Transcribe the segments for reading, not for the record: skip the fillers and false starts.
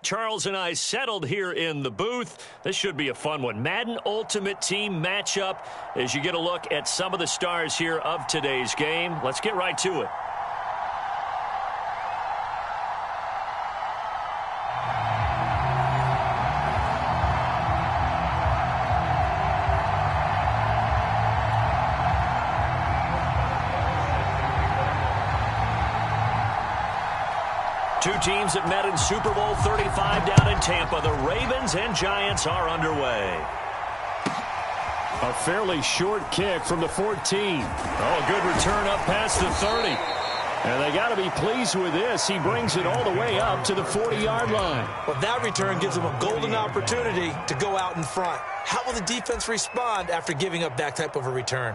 Charles and I settled here in the booth. This should be a fun one. Madden Ultimate Team matchup as you get a look at some of the stars here of today's game. Let's get right to it. Two teams that met in Super Bowl 35 down in Tampa. The Ravens and Giants are underway. A fairly short kick from the 14. Oh, good return up past the 30. And they got to be pleased with this. He brings it all the way up to the 40-yard line. Well, that return gives them a golden opportunity to go out in front. How will the defense respond after giving up that type of a return?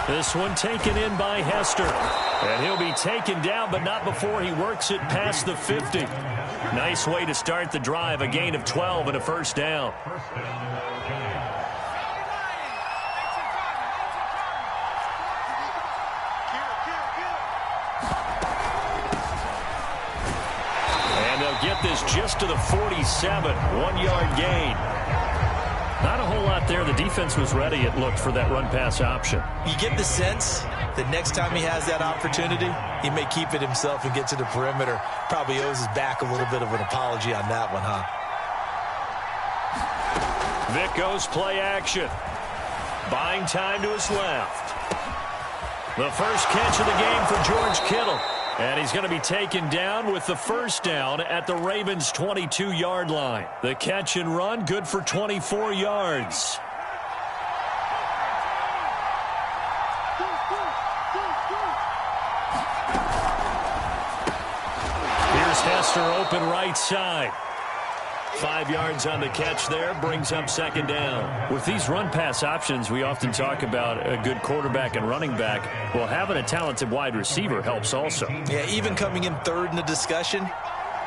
This one taken in by Hester. And he'll be taken down, but not before he works it past the 50. Nice way to start the drive. A gain of 12 and a first down. And they'll get this just to the 47. 1-yard gain. Not a whole lot there. The defense was ready, it looked, for that run-pass option. You get the sense that next time he has that opportunity, he may keep it himself and get to the perimeter. Probably owes his back a little bit of an apology on that one, huh? Vic goes play action. Buying time to his left. The first catch of the game for George Kittle. And he's going to be taken down with the first down at the Ravens' 22-yard line. The catch and run, good for 24 yards. Here's Hester open right side. 5 yards on the catch there, brings up second down. With these run-pass options, we often talk about a good quarterback and running back. Well, having a talented wide receiver helps also. Yeah, even coming in third in the discussion,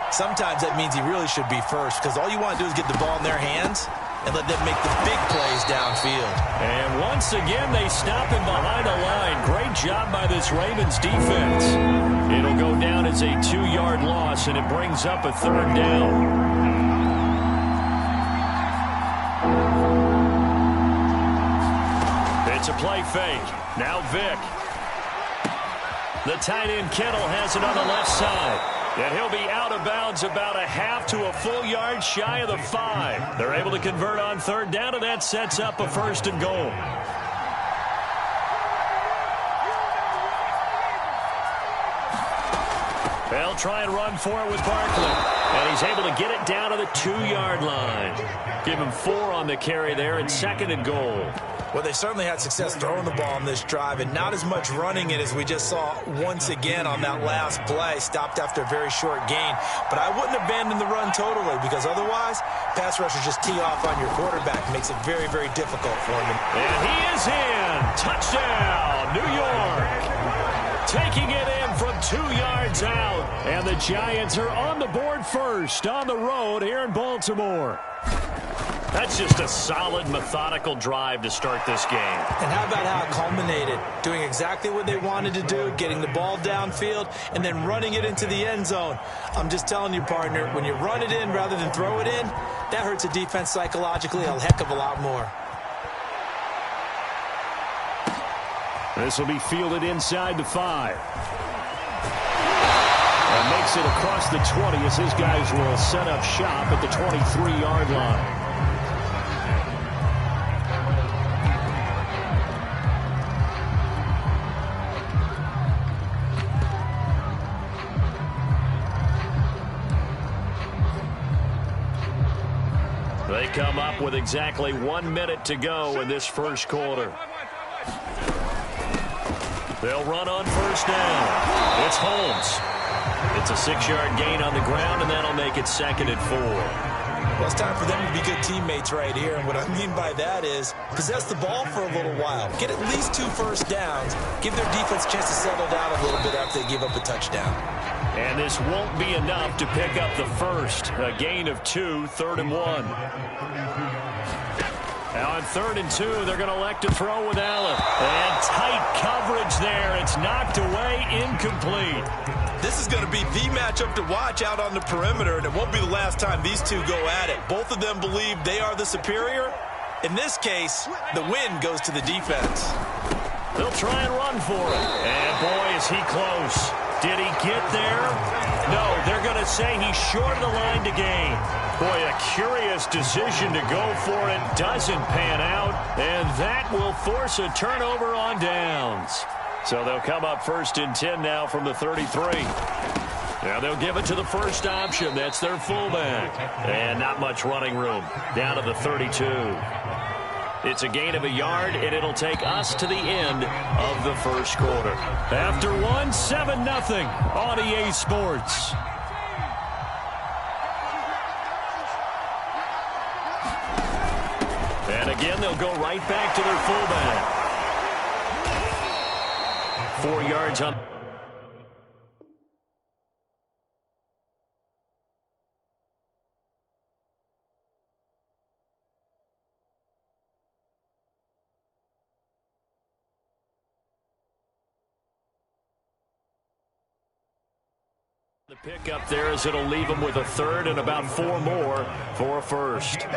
sometimes that means he really should be first, because all you want to do is get the ball in their hands and let them make the big plays downfield. And once again, they stop him behind the line. Great job by this Ravens defense. It'll go down as a 2-yard loss, and it brings up a third down. It's a play fake. Now Vic. The tight end Kittle has it on the left side. And he'll be out of bounds about a half to a full yard shy of the 5. They're able to convert on third down, and that sets up a first and goal. They'll try and run for it with Barkley. And he's able to get it down to the 2-yard line. Give him 4 on the carry there, and second and goal. Well, they certainly had success throwing the ball on this drive, and not as much running it as we just saw once again on that last play. Stopped after a very short gain. But I wouldn't abandon the run totally, because otherwise, pass rushers just tee off on your quarterback. Makes it very, very difficult for him. And he is in. Touchdown, New York. Taking it in from 2 yards out. And the Giants are on the board first on the road here in Baltimore. That's just a solid, methodical drive to start this game. And how about how it culminated? Doing exactly what they wanted to do, getting the ball downfield, and then running it into the end zone. I'm just telling you, partner, when you run it in rather than throw it in, that hurts a defense psychologically a heck of a lot more. This will be fielded inside the 5. And makes it across the 20 as his guys will set up shop at the 23-yard line. They come up with exactly 1 minute to go in this first quarter. They'll run on first down. It's Holmes. It's a 6-yard gain on the ground, and that'll make it 2nd and 4. Well, it's time for them to be good teammates right here. And what I mean by that is possess the ball for a little while. Get at least 2 first downs. Give their defense a chance to settle down a little bit after they give up a touchdown. And this won't be enough to pick up the first. A gain of 2, 3rd and 1. Now on 3rd and 2, they're going to elect to throw with Allen. And tight coverage there. It's knocked away, incomplete. This is going to be the matchup to watch out on the perimeter, and it won't be the last time these two go at it. Both of them believe they are the superior. In this case, the win goes to the defense. They'll try and run for it. And boy, is he close. Did he get there? No, they're going to say he's short of the line to gain. Boy, a curious decision to go for it. Doesn't pan out. And that will force a turnover on downs. So they'll come up 1st and 10 now from the 33. Now they'll give it to the first option. That's their fullback. And not much running room. Down to the 32. It's a gain of a yard, and it'll take us to the end of the first quarter. After one, 7-0 on EA Sports. And again, they'll go right back to their fullback. 4 yards on. The pickup there as it'll leave them with a 3rd and about 4 more for a first.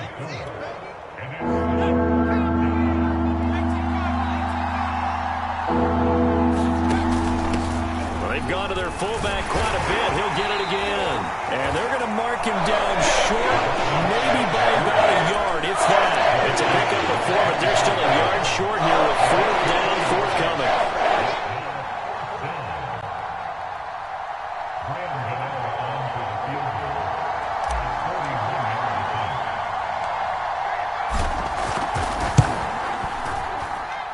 Gone to their fullback quite a bit. He'll get it again. And they're going to mark him down short, maybe by about a yard, if that. It's a pickup of 4, but they're still a yard short here with 4th down, forthcoming.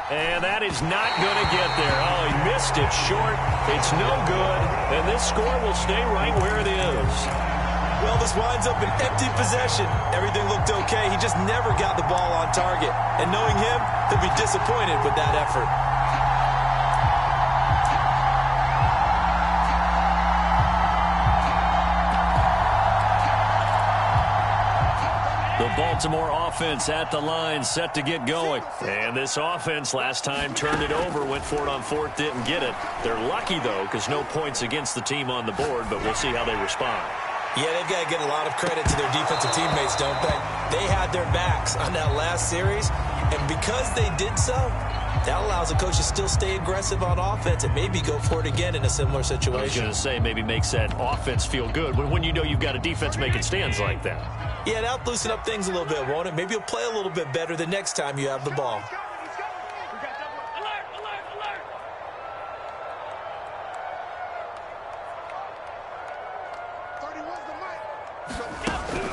And that is not going to get there. Oh, he missed it short. It's no good. And this score will stay right where it is. Well, this winds up an empty possession. Everything looked okay. He just never got the ball on target. And knowing him, he'll be disappointed with that effort. The Baltimore offense at the line, set to get going. And this offense last time turned it over, went for it on 4th, didn't get it. They're lucky, though, because no points against the team on the board, but we'll see how they respond. Yeah, they've got to get a lot of credit to their defensive teammates, don't they? They had their backs on that last series, and because they did so, that allows the coach to still stay aggressive on offense and maybe go for it again in a similar situation. I was going to say maybe makes that offense feel good when you know you've got a defense making stands like that. Yeah, that'll loosen up things a little bit, won't it? Maybe you'll play a little bit better the next time you have the ball.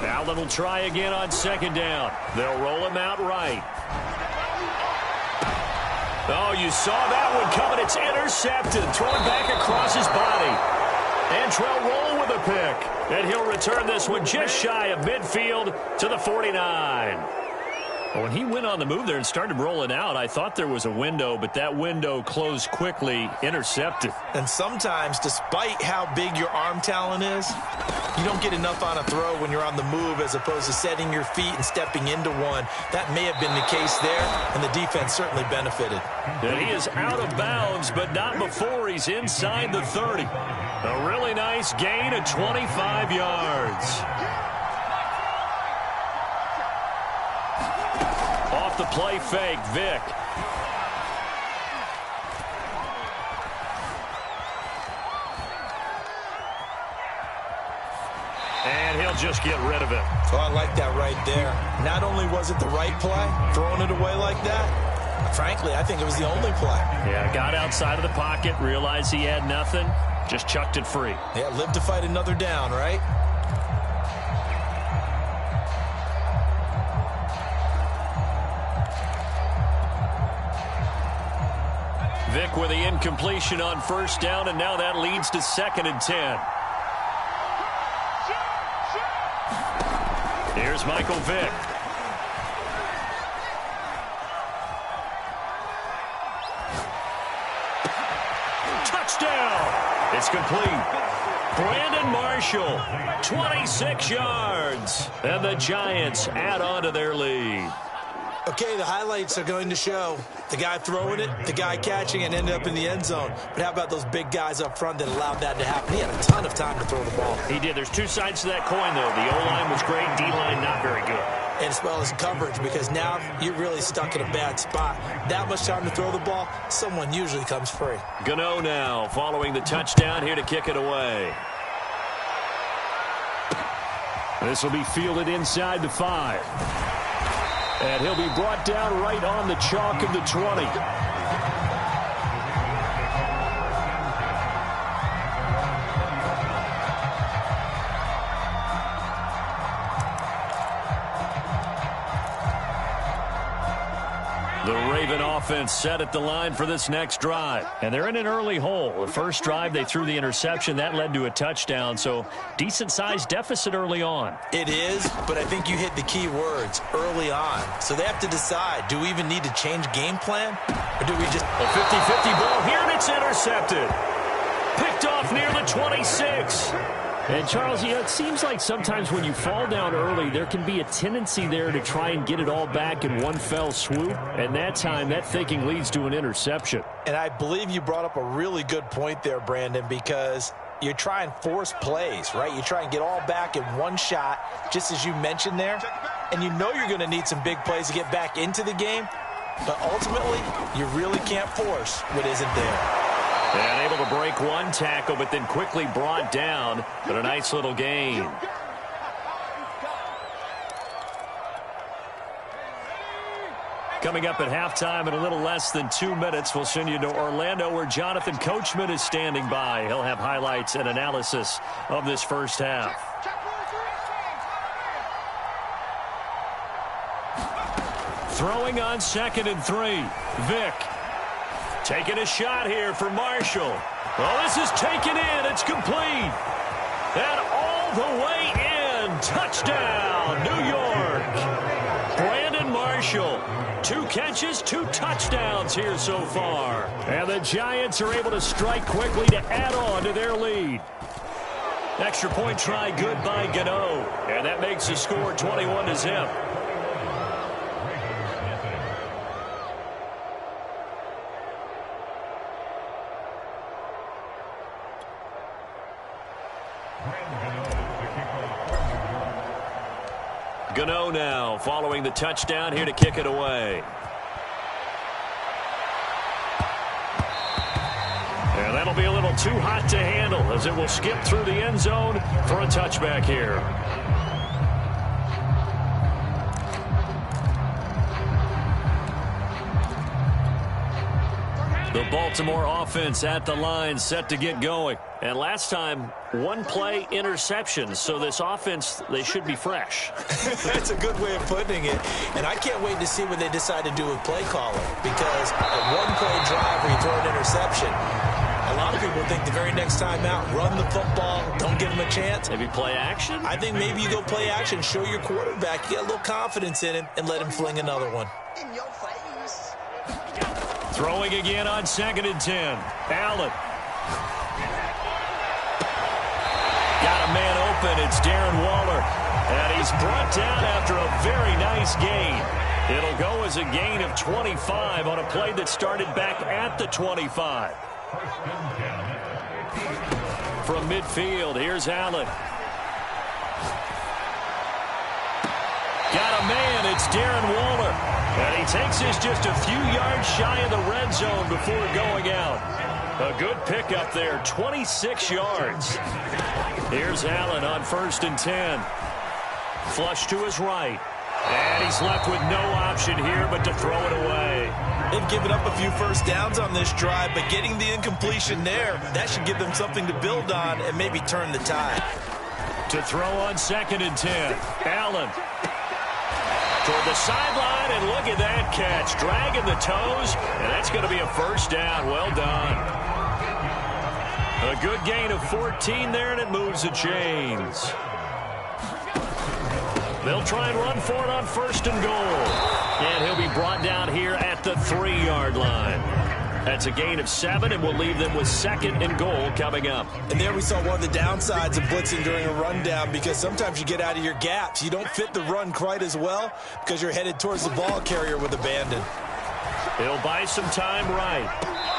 Allen will try again on 2nd down. They'll roll him out right. Oh, you saw that one coming. It's intercepted. Thrown back across his body. Antrell Roll with a pick. And he'll return this one just shy of midfield to the 49. When he went on the move there and started rolling out, I thought there was a window, but that window closed quickly, intercepted. And sometimes, despite how big your arm talent is, you don't get enough on a throw when you're on the move as opposed to setting your feet and stepping into one. That may have been the case there, and the defense certainly benefited. And he is out of bounds, but not before he's inside the 30. A really nice gain of 25 yards. Off the play fake, Vick. And he'll just get rid of it. Oh, I like that right there. Not only was it the right play, throwing it away like that, frankly, I think it was the only play. Yeah, got outside of the pocket, realized he had nothing, just chucked it free. Yeah, live to fight another down, right? Vick Vick with the incompletion on first down, and now that leads to 2nd and 10. Here's Michael Vick. Touchdown! It's complete. Brandon Marshall, 26 yards. And the Giants add on to their lead. Okay, the highlights are going to show the guy throwing it, the guy catching it, and ended up in the end zone. But how about those big guys up front that allowed that to happen? He had a ton of time to throw the ball. He did. There's two sides to that coin, though. The O-line was great, D-line not very good. And as well as coverage, because now you're really stuck in a bad spot. That much time to throw the ball, someone usually comes free. Gano now following the touchdown here to kick it away. This will be fielded inside the 5. And he'll be brought down right on the chalk of the 20. The Raven offense set at the line for this next drive. And they're in an early hole. The first drive, they threw the interception. That led to a touchdown. So decent-sized deficit early on. It is, but I think you hit the key words, early on. So they have to decide, do we even need to change game plan? Or do we just... A 50-50 ball here, and it's intercepted. Picked off near the 26. And, Charles, it seems like sometimes when you fall down early, there can be a tendency there to try and get it all back in one fell swoop. And that time, that thinking leads to an interception. And I believe you brought up a really good point there, Brandon, because you try and force plays, right? You try and get all back in one shot, just as you mentioned there. And you know you're going to need some big plays to get back into the game. But ultimately, you really can't force what isn't there. And able to break one tackle, but then quickly brought down. But a nice little gain. Coming up at halftime in a little less than 2 minutes, we'll send you to Orlando, where Jonathan Coachman is standing by. He'll have highlights and analysis of this first half. Throwing on 2nd and 3. Vick. Taking a shot here for Marshall. Well, this is taken in. It's complete. And all the way in. Touchdown, New York. Brandon Marshall. 2 catches, 2 touchdowns here so far. And the Giants are able to strike quickly to add on to their lead. Extra point try good by Gano. And that makes the score 21-0. Gano now following the touchdown here to kick it away. And that'll be a little too hot to handle as it will skip through the end zone for a touchback here. The Baltimore offense at the line, set to get going. And last time, 1 play interception. So this offense, they should be fresh. That's a good way of putting it. And I can't wait to see what they decide to do with play calling. Because a 1-play drive where you throw an interception, a lot of people think the very next time out, run the football, don't give them a chance. Maybe play action? I think maybe you go play action, show your quarterback, you get a little confidence in him, and let him fling another one. In your face. Throwing again on 2nd and 10. Allen. Got a man open. It's Darren Waller. And he's brought down after a very nice gain. It'll go as a gain of 25 on a play that started back at the 25. From midfield, here's Allen. Got a man. It's Darren Waller. And he takes this just a few yards shy of the red zone before going out. A good pickup there, 26 yards. Here's Allen on 1st and 10. Flush to his right. And he's left with no option here but to throw it away. They've given up a few first downs on this drive, but getting the incompletion there, that should give them something to build on and maybe turn the tide. To throw on 2nd and 10. Allen. Toward the sideline, and look at that catch. Dragging the toes, and that's going to be a first down. Well done. A good gain of 14 there, and it moves the chains. They'll try and run for it on first and goal. And he'll be brought down here at the 3-yard line. That's a gain of 7, and we'll leave them with second and goal coming up. And there we saw one of the downsides of blitzing during a rundown, because sometimes you get out of your gaps. You don't fit the run quite as well because you're headed towards the ball carrier with abandon. He'll buy some time right.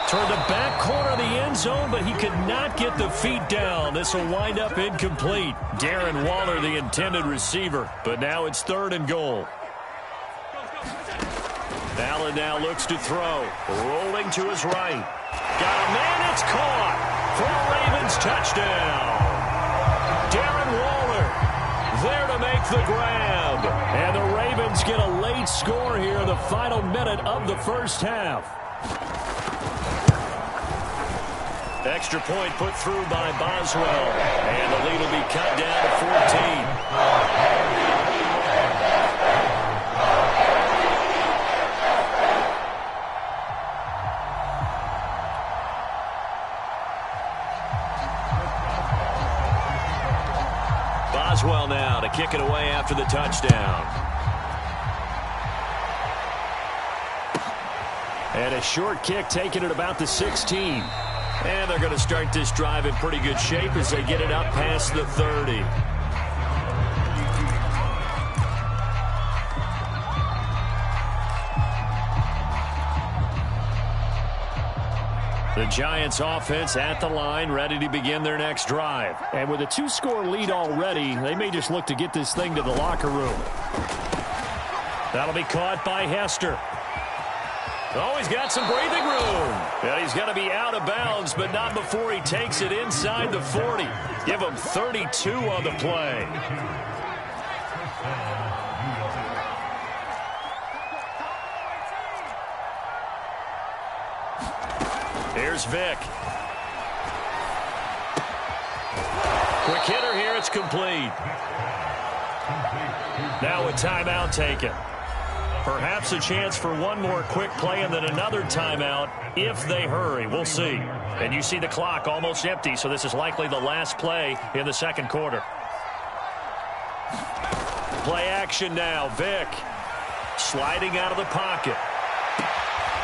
Toward the back corner of the end zone, but he could not get the feet down. This will wind up incomplete. Darren Waller, the intended receiver, but now it's third and goal. Allen now looks to throw. Rolling to his right. Got a man, it's caught. For a Ravens touchdown. Darren Waller there to make the grab. And the Ravens get a late score here in the final minute of the first half. Extra point put through by Boswell. And the lead will be cut down to 14. Boswell now to kick it away after the touchdown. And a short kick taken at about the 16. And they're going to start this drive in pretty good shape as they get it up past the 30. The Giants offense at the line, ready to begin their next drive. And with a 2-score lead already, they may just look to get this thing to the locker room. That'll be caught by Hester. Oh, he's got some breathing room. And he's going to be out of bounds, but not before he takes it inside the 40. Give him 32 on the play. Here's Vick. Quick hitter here, it's complete. Now a timeout taken. Perhaps a chance for one more quick play and then another timeout if they hurry. We'll see. And you see the clock almost empty, so this is likely the last play in the second quarter. Play action now. Vick sliding out of the pocket.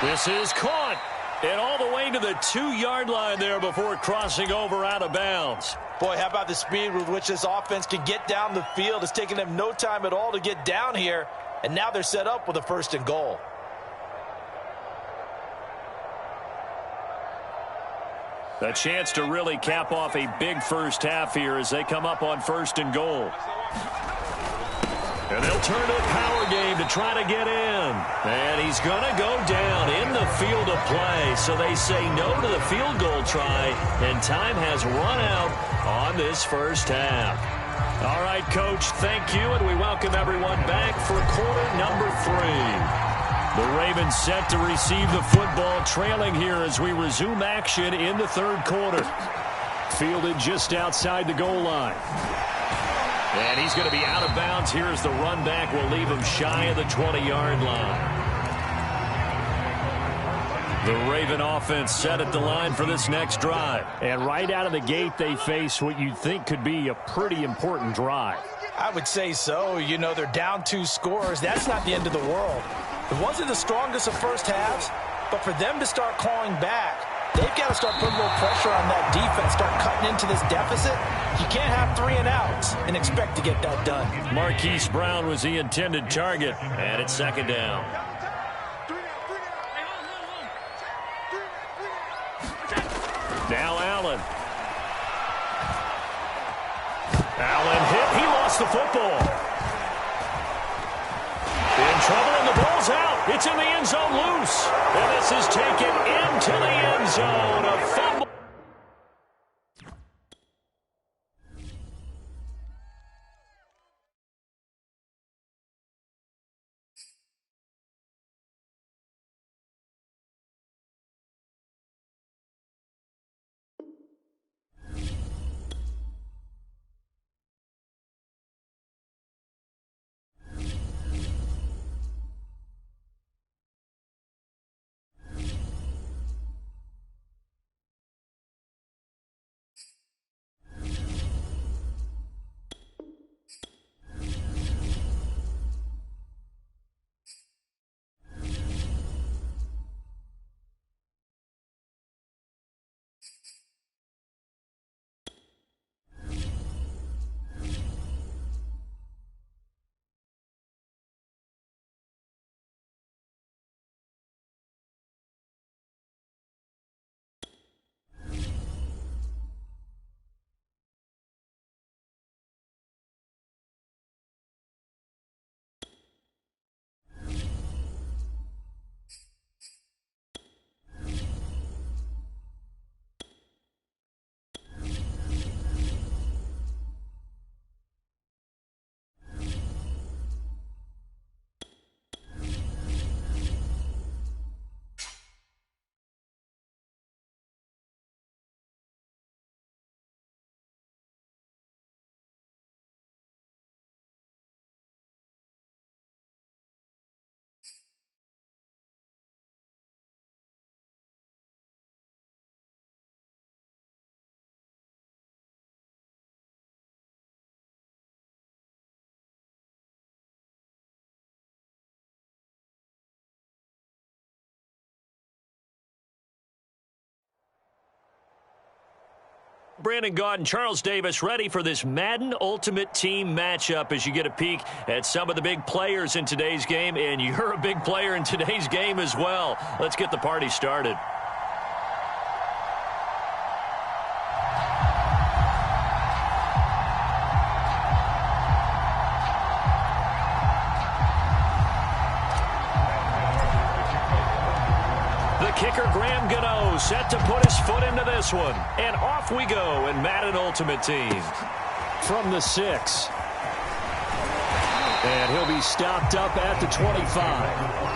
This is caught. And all the way to the 2-yard line there before crossing over out of bounds. Boy, how about the speed with which this offense can get down the field? It's taken them no time at all to get down here. And now they're set up with a first and goal. A chance to really cap off a big first half here as they come up on first and goal. And they'll turn to a power game to try to get in. And he's going to go down in the field of play. So they say no to the field goal try. And time has run out on this first half. All right, Coach, thank you. And we welcome everyone back for quarter number 3. The Ravens set to receive the football, trailing here as we resume action in the third quarter. Fielded just outside the goal line. And he's going to be out of bounds here as the run back will leave him shy of the 20-yard line. The Raven offense set at the line for this next drive. And right out of the gate, they face what you'd think could be a pretty important drive. I would say so. You know, they're down 2 scores. That's not the end of the world. It wasn't the strongest of first halves, but for them to start clawing back, they've got to start putting a little pressure on that defense, start cutting into this deficit. You can't have 3 and outs and expect to get that done. Marquise Brown was the intended target, and it's second down. Now Allen. Allen hit. He lost the football. In trouble, and the ball's out. It's in the end zone loose. And this is taken into the end zone. A fumble. Brandon Gaud and Charles Davis ready for this Madden Ultimate Team matchup as you get a peek at some of the big players in today's game, and you're a big player in today's game as well. Let's get the party started. Kicker Graham Gano set to put his foot into this one. And off we go in Madden Ultimate Team. From the 6. And he'll be stopped up at the 25.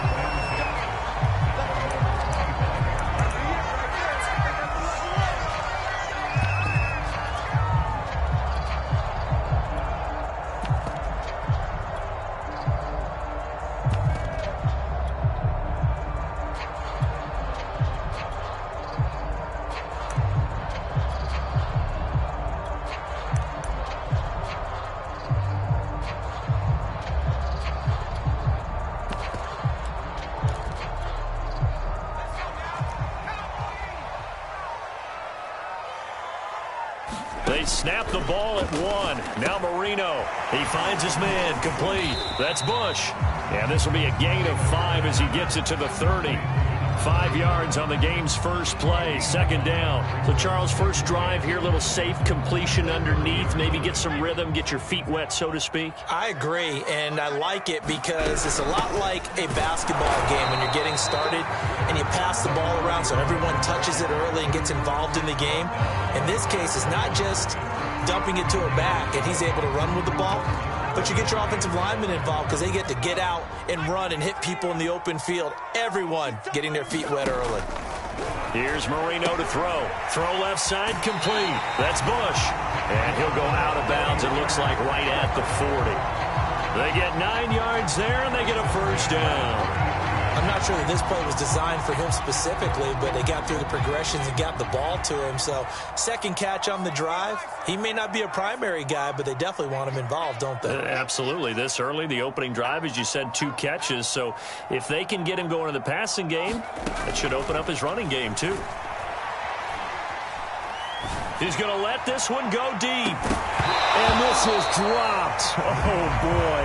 They snap the ball at 1. Now Marino. He finds his man. Complete. That's Bush. And this will be a gain of 5 as he gets it to the 30. 5 yards on the game's first play. Second down. So, Charles, first drive here, little safe completion underneath. Maybe get some rhythm, get your feet wet, so to speak. I agree, and I like it because it's a lot like a basketball game when you're getting started and you pass the ball around so everyone touches it early and gets involved in the game. In this case, it's not just dumping it to a back and he's able to run with the ball, but you get your offensive linemen involved because they get to get out and run and hit people in the open field. Everyone getting their feet wet early. Here's Marino to throw. Throw left side, complete. That's Bush. And he'll go out of bounds, it looks like right at the 40. They get 9 yards there, and they get a first down. I'm not sure that this play was designed for him specifically, but they got through the progressions and got the ball to him. So, second catch on the drive. He may not be a primary guy, but they definitely want him involved, don't they? Absolutely. This early, the opening drive, as you said, 2 catches. So, if they can get him going in the passing game, it should open up his running game, too. He's going to let this one go deep. And this is dropped. Oh, boy.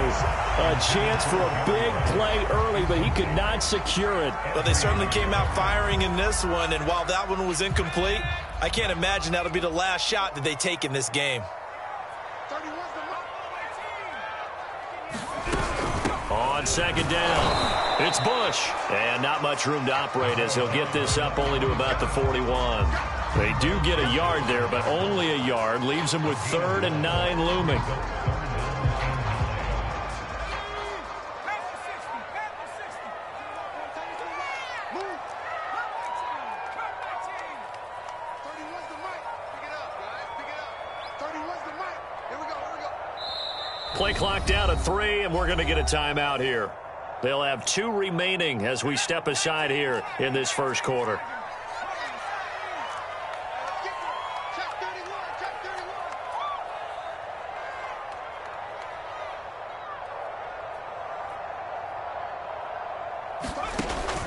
A chance for a big play early, but he could not secure it. But they certainly came out firing in this one, and while that one was incomplete, I can't imagine that'll be the last shot that they take in this game. On second down, it's Bush. And not much room to operate as he'll get this up only to about the 41. They do get a yard there, but only a yard. Leaves them with 3rd and 9 looming. Play clock down to 3, and we're going to get a timeout here. They'll have 2 remaining as we step aside here in this first quarter.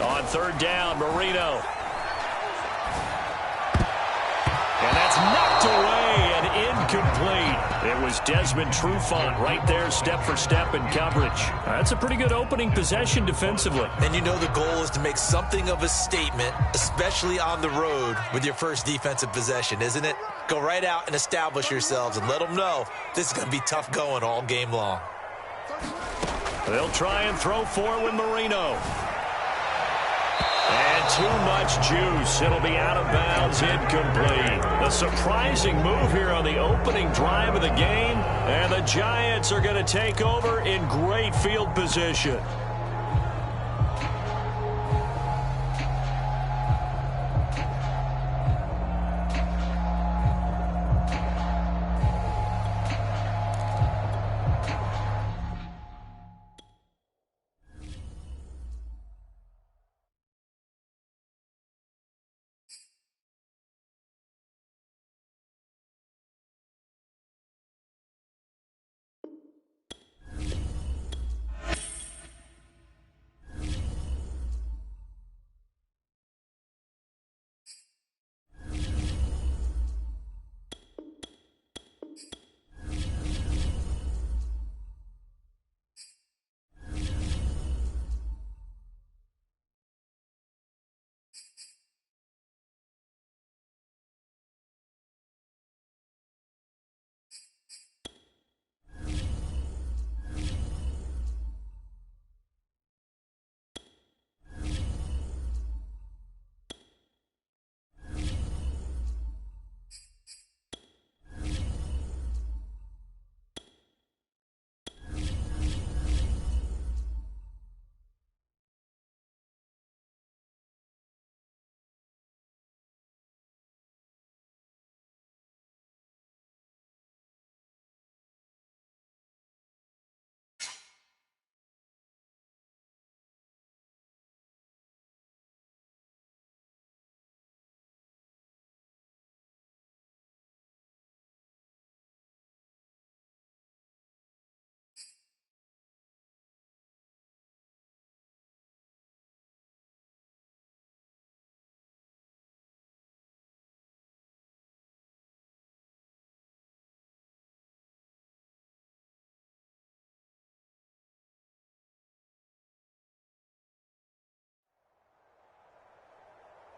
On third down, Marino. And that's knocked away and incomplete. It was Desmond Trufant right there, step for step in coverage. That's a pretty good opening possession defensively. And you know the goal is to make something of a statement, especially on the road with your first defensive possession, isn't it? Go right out and establish yourselves and let them know this is going to be tough going all game long. They'll try and throw for with Marino. And too much juice. It'll be out of bounds, incomplete. A surprising move here on the opening drive of the game. And the Giants are going to take over in great field position.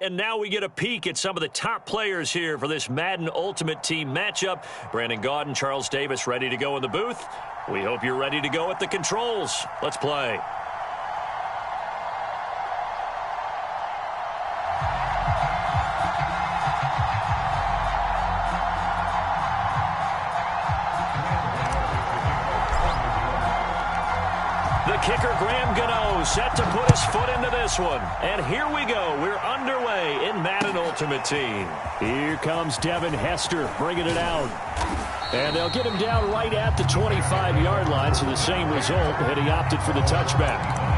And now we get a peek at some of the top players here for this Madden Ultimate Team matchup. Brandon Gaudin, Charles Davis ready to go in the booth. We hope you're ready to go at the controls. Let's play. The kicker, Graham Gano, set to put his foot into this one. And here we go. We're underway in Madden Ultimate Team. Here comes Devin Hester bringing it out. And they'll get him down right at the 25-yard line, so the same result, and he opted for the touchback.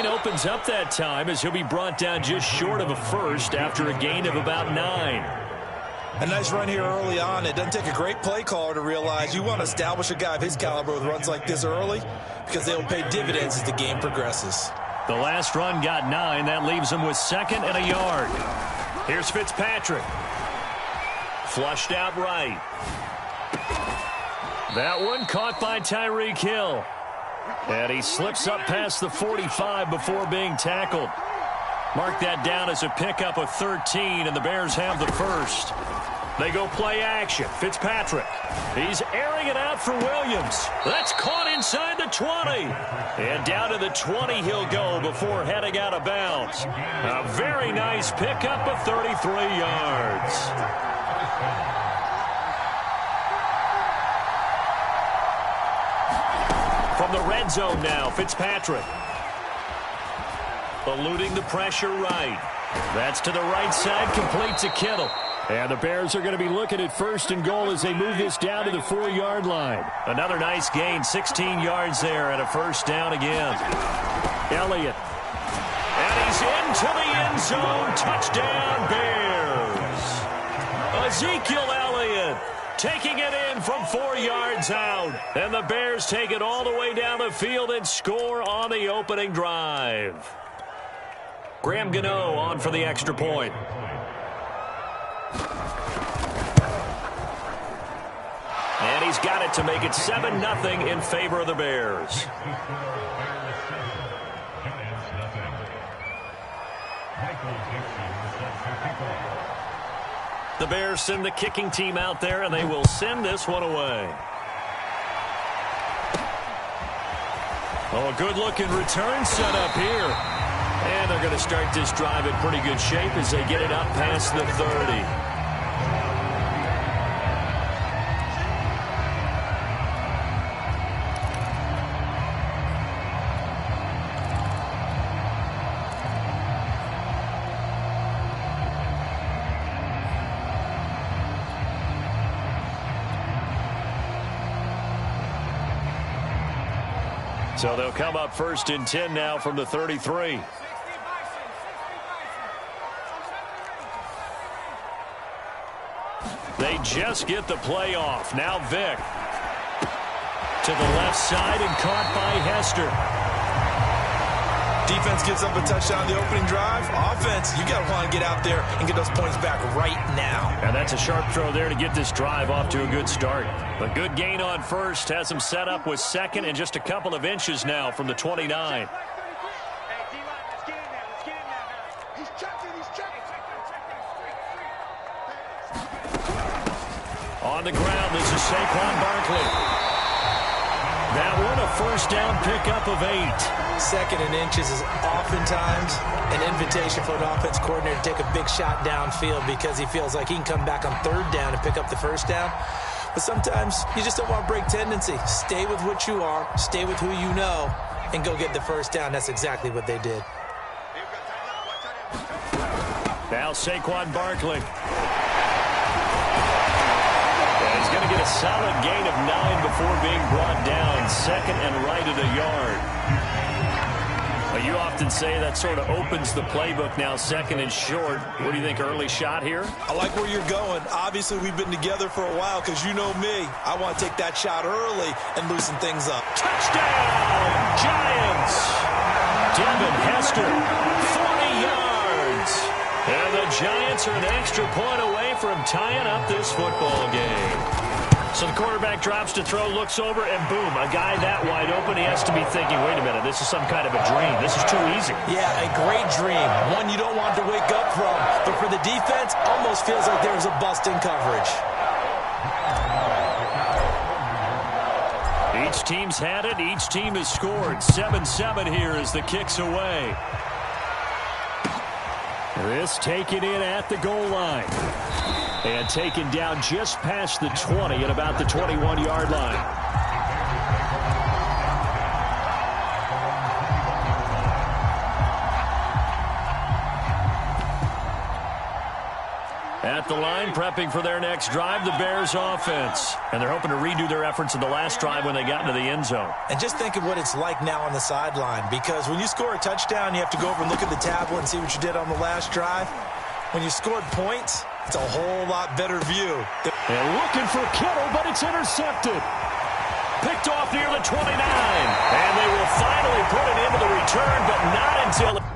Opens up that time as he'll be brought down just short of a first after a gain of about 9. A nice run here early on. It doesn't take a great play caller to realize you want to establish a guy of his caliber with runs like this early because they'll pay dividends as the game progresses. The last run got 9. That leaves him with 2nd and a yard. Here's Fitzpatrick. Flushed out right. That one caught by Tyreek Hill. And he slips up past the 45 before being tackled. Mark that down as a pickup of 13, and the Bears have the first. They go play action. Fitzpatrick. He's airing it out for Williams. That's caught inside the 20. And down to the 20 he'll go before heading out of bounds. A very nice pickup of 33 yards. From the red zone now, Fitzpatrick. Eluding the pressure right. That's to the right side, complete to Kittle. And the Bears are going to be looking at 1st and goal as they move this down to the 4-yard line. Another nice gain, 16 yards there, and a first down again. Elliott. And he's into the end zone. Touchdown, Bears. Ezekiel Elliott taking it in from 4 yards out. And the Bears take it all the way down the field and score on the opening drive. Graham Gano on for the extra point. And he's got it to make it 7-0 in favor of the Bears. The Bears send the kicking team out there, and they will send this one away. Oh, a good-looking return set up here. And they're going to start this drive in pretty good shape as they get it up past the 30. So they'll come up 1st and 10 now from the 33. They just get the play off. Now Vick to the left side and caught by Hester. Defense gives up a touchdown on the opening drive. Offense, you got to want to get out there and get those points back right now. And that's a sharp throw there to get this drive off to a good start. A good gain on 1st has him set up with 2nd and just a couple of inches now from the 29. On the ground, this is Saquon Barkley. That one, a first down pickup of 8. 2nd and inches is oftentimes an invitation for an offense coordinator to take a big shot downfield because he feels like he can come back on 3rd down and pick up the first down. But sometimes you just don't want to break tendency. Stay with what you are, stay with who you know, and go get the first down. That's exactly what they did. Now Saquon Barkley. He's going to get a solid gain of 9 before being brought down. 2nd and right at a yard. You often say that sort of opens the playbook now, second and short. What do you think, early shot here? I like where you're going. Obviously, we've been together for a while because you know me. I want to take that shot early and loosen things up. Touchdown, Giants! Devin Hester, 40 yards. And the Giants are an extra point away from tying up this football game. So the quarterback drops to throw, looks over, and boom, a guy that wide open, he has to be thinking, wait a minute, this is some kind of a dream. This is too easy. Yeah, a great dream. One you don't want to wake up from. But for the defense, almost feels like there was a bust in coverage. Each team's had it. Each team has scored. 7-7 here as the kick's away. This taken in at the goal line. And taken down just past the 20 at about the 21-yard line. At the line, prepping for their next drive, the Bears offense. And they're hoping to redo their efforts in the last drive when they got into the end zone. And just think of what it's like now on the sideline, because when you score a touchdown, you have to go over and look at the tablet and see what you did on the last drive. When you scored points, it's a whole lot better view. And looking for Kittle, but it's intercepted. Picked off near the 29. And they will finally put it into the return, but not until...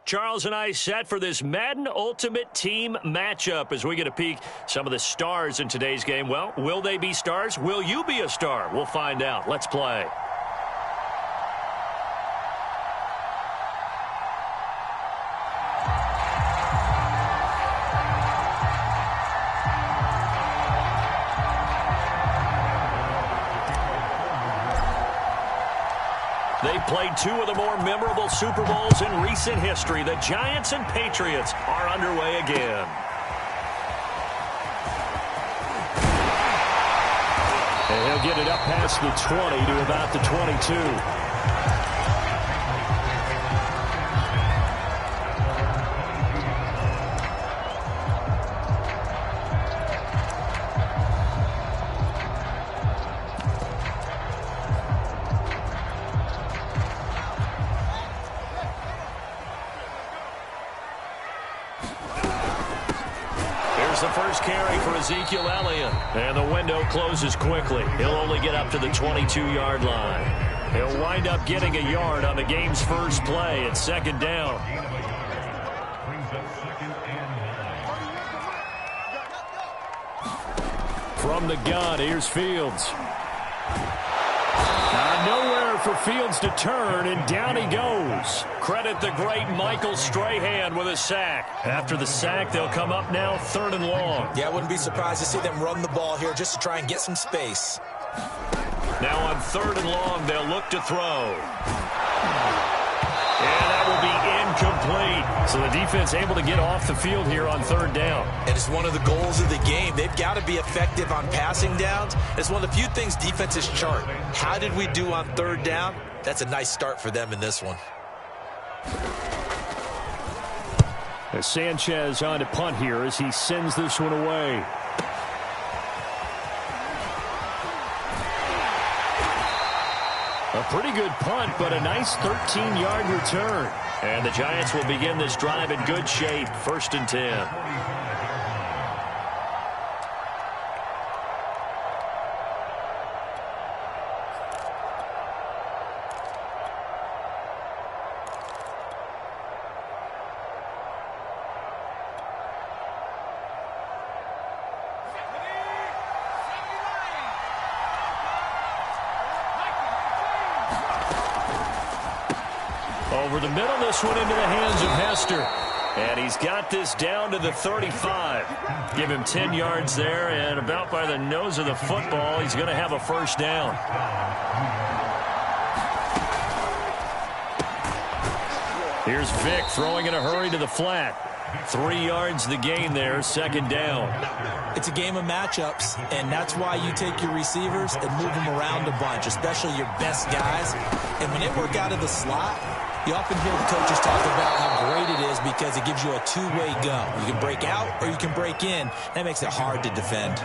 Charles and I set for this Madden Ultimate Team matchup as we get a peek some of the stars in today's game. Well, will they be stars? Will you be a star? We'll find out. Let's play. They played two of the more memorable Super Bowls in recent history. The Giants and Patriots are underway again. And he'll get it up past the 20 to about the 22. The first carry for Ezekiel Elliott. And the window closes quickly. He'll only get up to the 22-yard line. He'll wind up getting a yard on the game's first play at second down. From the gun, here's Fields. Nowhere for Fields to turn, and down he goes. Credit the great Michael Strahan with a sack. After the sack, they'll come up now 3rd and long. Yeah, I wouldn't be surprised to see them run the ball here just to try and get some space. Now on 3rd and long, they'll look to throw. And that will be incomplete. So the defense able to get off the field here on 3rd down. And it's one of the goals of the game. They've got to be effective on passing downs. It's one of the few things defenses chart. How did we do on 3rd down? That's a nice start for them in this one. As Sanchez on to punt here as he sends this one away. A pretty good punt, but a nice 13-yard return. And the Giants will begin this drive in good shape, 1st and 10. Over the middle, this one into the hands of Hester. And he's got this down to the 35. Give him 10 yards there, and about by the nose of the football, he's going to have a 1st down. Here's Vick throwing in a hurry to the flat. 3 yards the gain there, 2nd down. It's a game of matchups, and that's why you take your receivers and move them around a bunch, especially your best guys. And when they work out of the slot, you often hear the coaches talk about how great it is because it gives you a two-way go. You can break out or you can break in. That makes it hard to defend.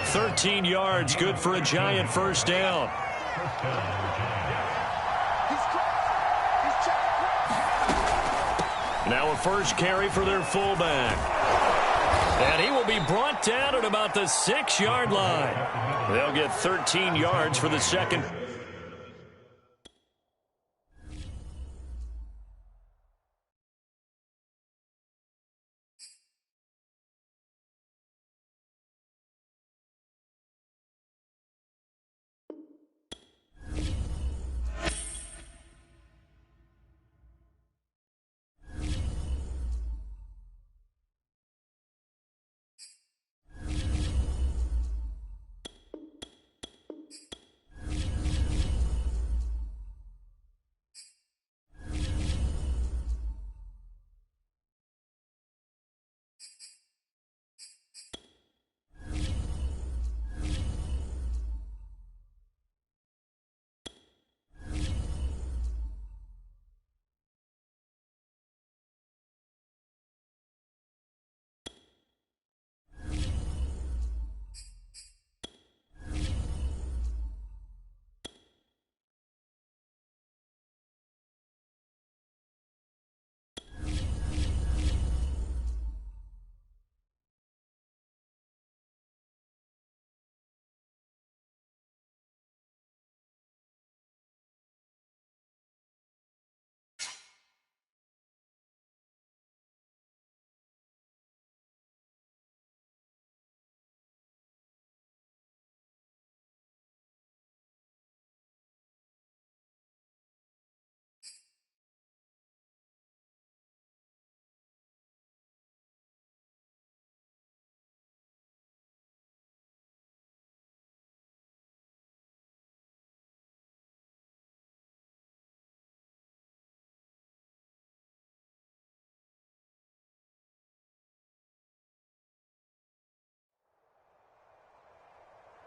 13 yards, good for a Giant 1st down. Now a 1st carry for their fullback. And he will be brought down at about the 6-yard line. They'll get 13 yards for the 2nd.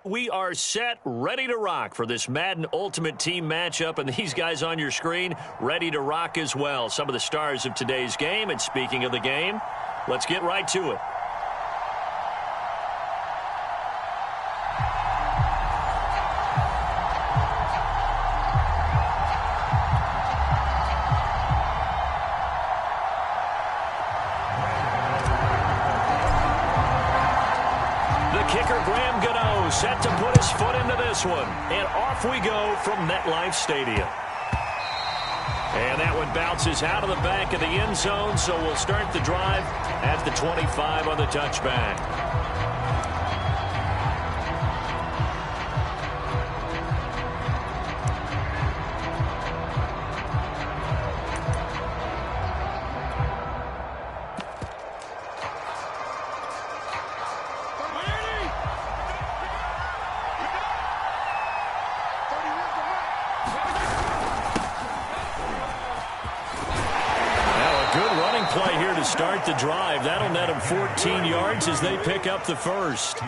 We are set, ready to rock for this Madden Ultimate Team matchup, and these guys on your screen ready to rock as well. Some of the stars of today's game, and speaking of the game, let's get right to it. Set to put his foot into this one. And off we go from MetLife Stadium. And that one bounces out of the back of the end zone, so we'll start the drive at the 25 on the touchback. start the drive. That'll net them 14 yards as they pick up the first.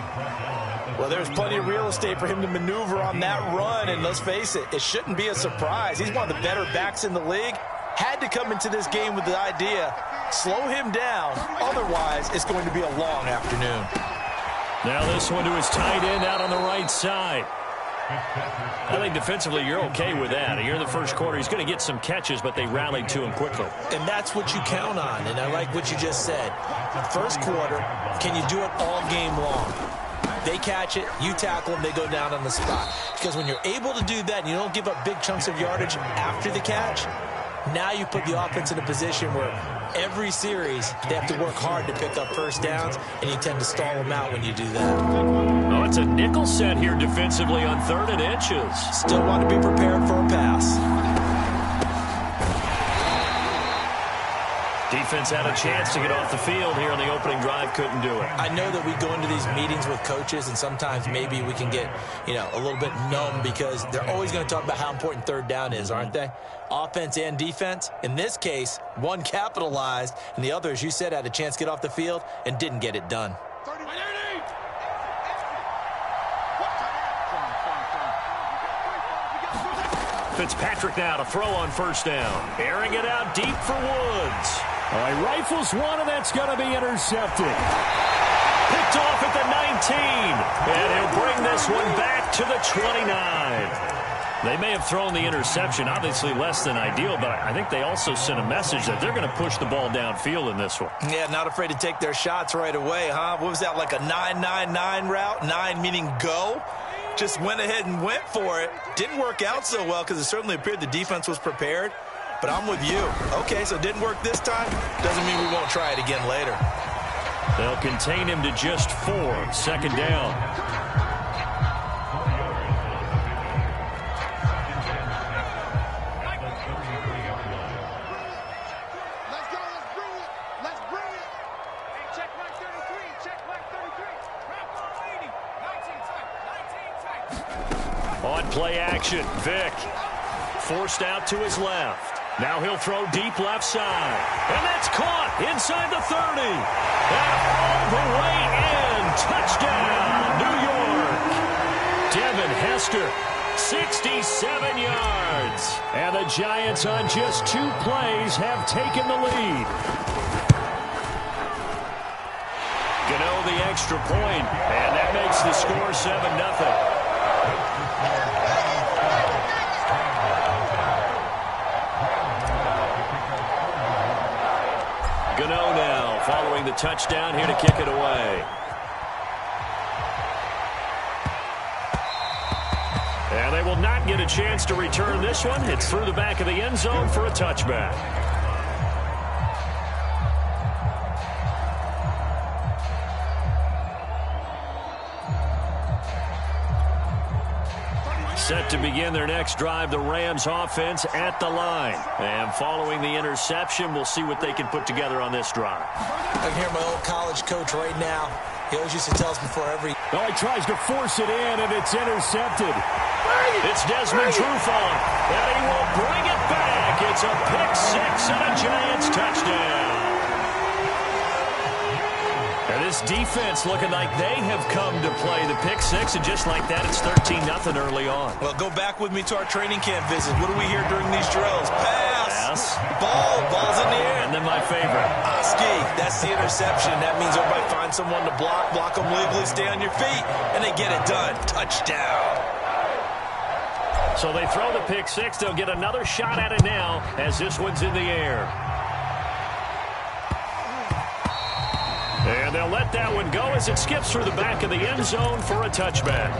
Well, there's plenty of real estate for him to maneuver on that run, and let's face it, it shouldn't be a surprise. He's one of the better backs in the league. Had to come into this game with the idea, slow him down, otherwise it's going to be a long afternoon. Now this one to his tight end out on the right side. I think defensively you're okay with that. Here in the first quarter, he's going to get some catches, but they rallied to him quickly. And that's what you count on, and I like what you just said. First quarter, can you do it all game long? They catch it, you tackle them, they go down on the spot. Because when you're able to do that and you don't give up big chunks of yardage after the catch, now you put the offense in a position where every series they have to work hard to pick up first downs, and you tend to stall them out when you do that. Oh, it's a nickel set here defensively on 3rd and inches. Still want to be prepared for a pass. Defense had a chance to get off the field here on the opening drive, couldn't do it. I know that we go into these meetings with coaches, and sometimes maybe we can get, a little bit numb because they're always going to talk about how important 3rd down is, aren't they? Offense and defense. In this case, one capitalized, and the other, as you said, had a chance to get off the field and didn't get it done. Fitzpatrick now to throw on first down. Airing it out deep for Woods. All right, rifles one, and that's going to be intercepted. Picked off at the 19. And he'll bring this one back to the 29. They may have thrown the interception, obviously less than ideal, but I think they also sent a message that they're going to push the ball downfield in this one. Yeah, not afraid to take their shots right away, huh? What was that, like a 9-9-9 route? 9 meaning go? Just went ahead and went for it. Didn't work out so well because it certainly appeared the defense was prepared. But I'm with you. Okay, so it didn't work this time. Doesn't mean we won't try it again later. They'll contain him to just 4. 2nd down. On play action, Vick forced out to his left. Now he'll throw deep left side. And that's caught inside the 30. And all the way in. Touchdown, New York. Devin Hester, 67 yards. And the Giants on just 2 plays have taken the lead. Gano the extra point, and that makes the score 7-0. Gano now following the touchdown here to kick it away. And they will not get a chance to return this one. It's through the back of the end zone for a touchback. Set to begin their next drive, the Rams offense at the line. And following the interception, we'll see what they can put together on this drive. I can hear my old college coach right now. He always used to tell us before every... Oh, he tries to force it in, and it's intercepted. It's Desmond Trufant, and he will bring it back. It's a pick-6 and a Giants touchdown. And this defense looking like they have come to play the pick-6, and just like that, it's 13-0 early on. Well, go back with me to our training camp visit. What do we hear during these drills? Pass. Ball's in the air. And then my favorite. Oski, that's the interception. That means everybody find someone to block them legally, stay on your feet, and they get it done. Touchdown. So they throw the pick-6. They'll get another shot at it now as this one's in the air. And they'll let that one go as it skips through the back of the end zone for a touchback.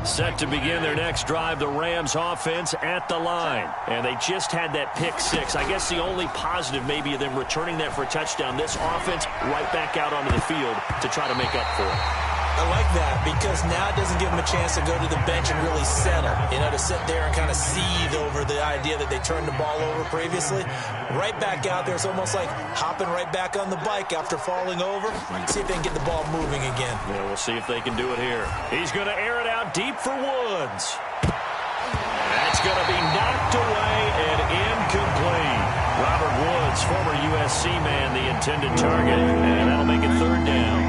Set to begin their next drive, the Rams offense at the line. And they just had that pick-6. I guess the only positive maybe of them returning that for a touchdown. This offense right back out onto the field to try to make up for it. I like that because now it doesn't give them a chance to go to the bench and really settle. To sit there and kind of seethe over the idea that they turned the ball over previously. Right back out there. It's almost like hopping right back on the bike after falling over. See if they can get the ball moving again. Yeah, we'll see if they can do it here. He's going to air it out deep for Woods. That's going to be knocked away and incomplete. Robert Woods, former USC man, the intended target, and that'll make it third down.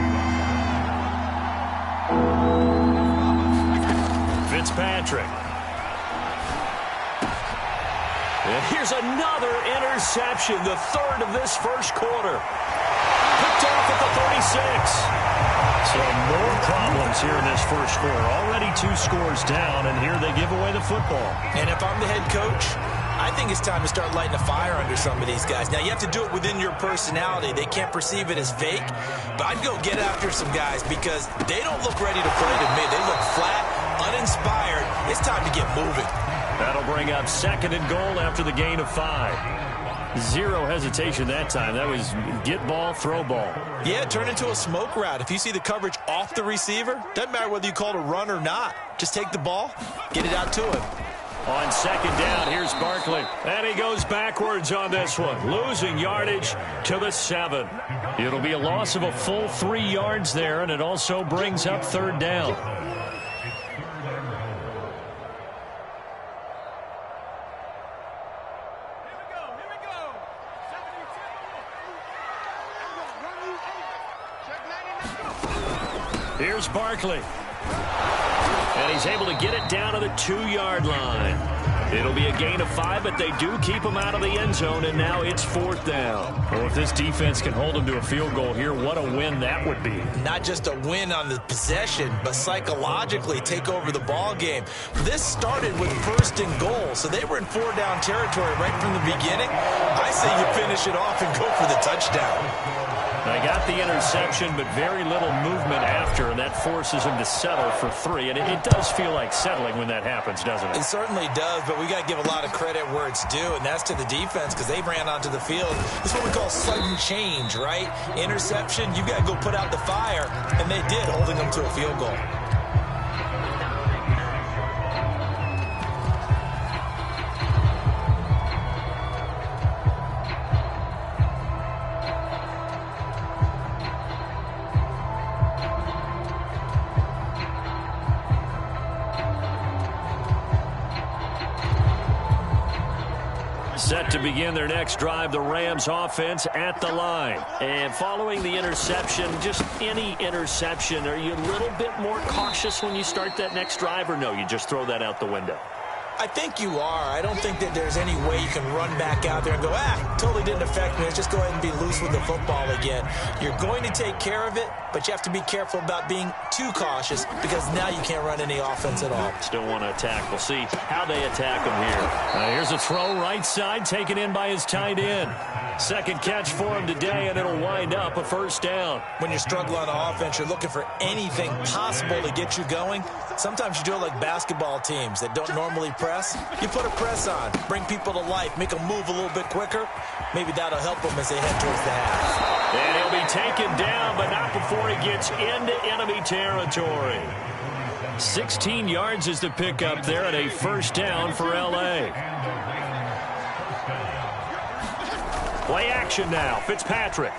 Fitzpatrick. And here's another interception, the third of this first quarter. Picked off at the 36. So more problems here in this first quarter. Already 2 scores down, and here they give away the football. And if I'm the head coach, I think it's time to start lighting a fire under some of these guys. Now, you have to do it within your personality. They can't perceive it as fake. But I'd go get after some guys because they don't look ready to play to me. They look flat, uninspired. It's time to get moving. That'll bring up 2nd and goal after the gain of 5. Zero hesitation that time. That was get ball, throw ball. Yeah, turn into a smoke route. If you see the coverage off the receiver, doesn't matter whether you call it a run or not. Just take the ball, get it out to him. On 2nd down, here's Barkley. And he goes backwards on this one, losing yardage to the 7. It'll be a loss of a full 3 yards there, and it also brings up 3rd down. Here's Barkley. And he's able to get it down to the 2-yard line. It'll be a gain of 5, but they do keep him out of the end zone, and now it's 4th down. Well, if this defense can hold him to a field goal here, what a win that would be. Not just a win on the possession, but psychologically take over the ball game. This started with 1st and goal, so they were in 4-down territory right from the beginning. I say you finish it off and go for the touchdown. They got the interception, but very little movement after, and that forces him to settle for 3. And it does feel like settling when that happens, doesn't it? It certainly does, but we got to give a lot of credit where it's due, and that's to the defense because they ran onto the field. It's what we call sudden change, right? Interception, you've got to go put out the fire, and they did, holding them to a field goal. Set to begin their next drive, the Rams offense at the line. And following the interception, just any interception, are you a little bit more cautious when you start that next drive, or no, you just throw that out the window? I think you are. I don't think that there's any way you can run back out there and go, totally didn't affect me. Let's just go ahead and be loose with the football again. You're going to take care of it, but you have to be careful about being too cautious because now you can't run any offense at all. Still want to attack. We'll see how they attack him here. Here's a throw right side taken in by his tight end. 2nd catch for him today, and it'll wind up a 1st down. When you struggle on offense, you're looking for anything possible to get you going. Sometimes you do it like basketball teams that don't normally press. You put a press on, bring people to life, make them move a little bit quicker. Maybe that'll help them as they head towards the half. And he'll be taken down, but not before he gets into enemy territory. 16 yards is the pickup there at a 1st down for L.A. Play action now. Fitzpatrick.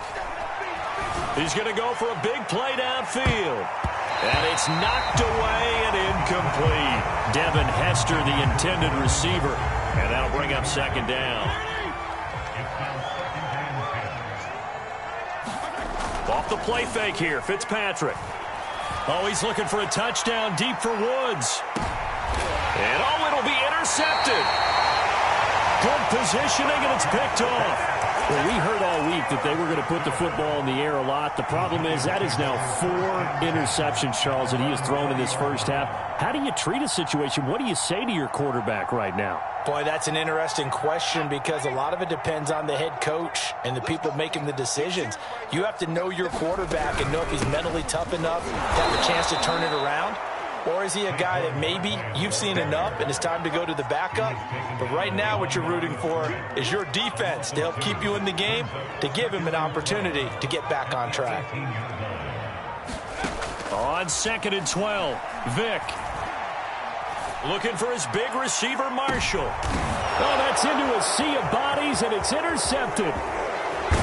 He's going to go for a big play downfield. And it's knocked away and incomplete. Devin Hester, the intended receiver. And that'll bring up 2nd down. Off the play fake here, Fitzpatrick. Oh, he's looking for a touchdown deep for Woods. And it'll be intercepted. Good positioning, and it's picked off. Well, we heard all week that they were going to put the football in the air a lot. The problem is that is now 4 interceptions, Charles, that he has thrown in this first half. How do you treat a situation? What do you say to your quarterback right now? Boy, that's an interesting question because a lot of it depends on the head coach and the people making the decisions. You have to know your quarterback and know if he's mentally tough enough to have a chance to turn it around. Or is he a guy that maybe you've seen enough and it's time to go to the backup? But right now what you're rooting for is your defense to help keep you in the game, to give him an opportunity to get back on track. On 2nd and 12, Vick. Looking for his big receiver, Marshall. Oh, that's into a sea of bodies, and it's intercepted.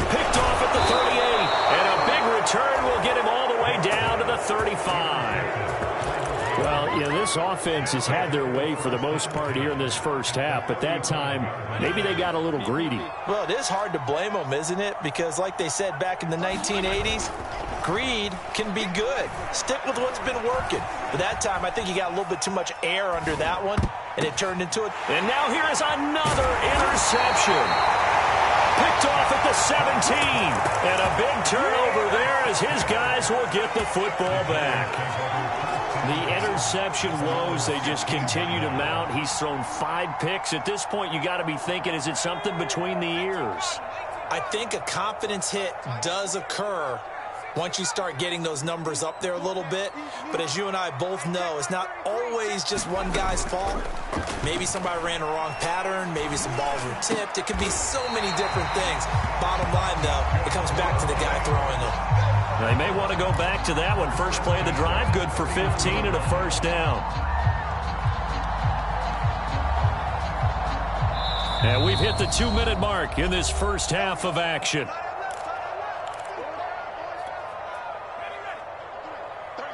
Picked off at the 38, and a big return will get him all the way down to the 35. Well, this offense has had their way for the most part here in this first half, but that time, maybe they got a little greedy. Well, it is hard to blame them, isn't it? Because like they said back in the 1980s, greed can be good. Stick with what's been working. But that time, I think you got a little bit too much air under that one, and it turned into it. And now here is another interception. Picked off at the 17. And a big turnover there as his guys will get the football back. The interception woes, they just continue to mount. He's thrown 5 picks. At this point, you got to be thinking, is it something between the ears? I think a confidence hit does occur once you start getting those numbers up there a little bit. But as you and I both know, it's not always just one guy's fault. Maybe somebody ran a wrong pattern. Maybe some balls were tipped. It could be so many different things. Bottom line, though, it comes back to the guy throwing them. They may want to go back to that one. First play of the drive, good for 15 and a first down. And we've hit the 2-minute mark in this first half of action.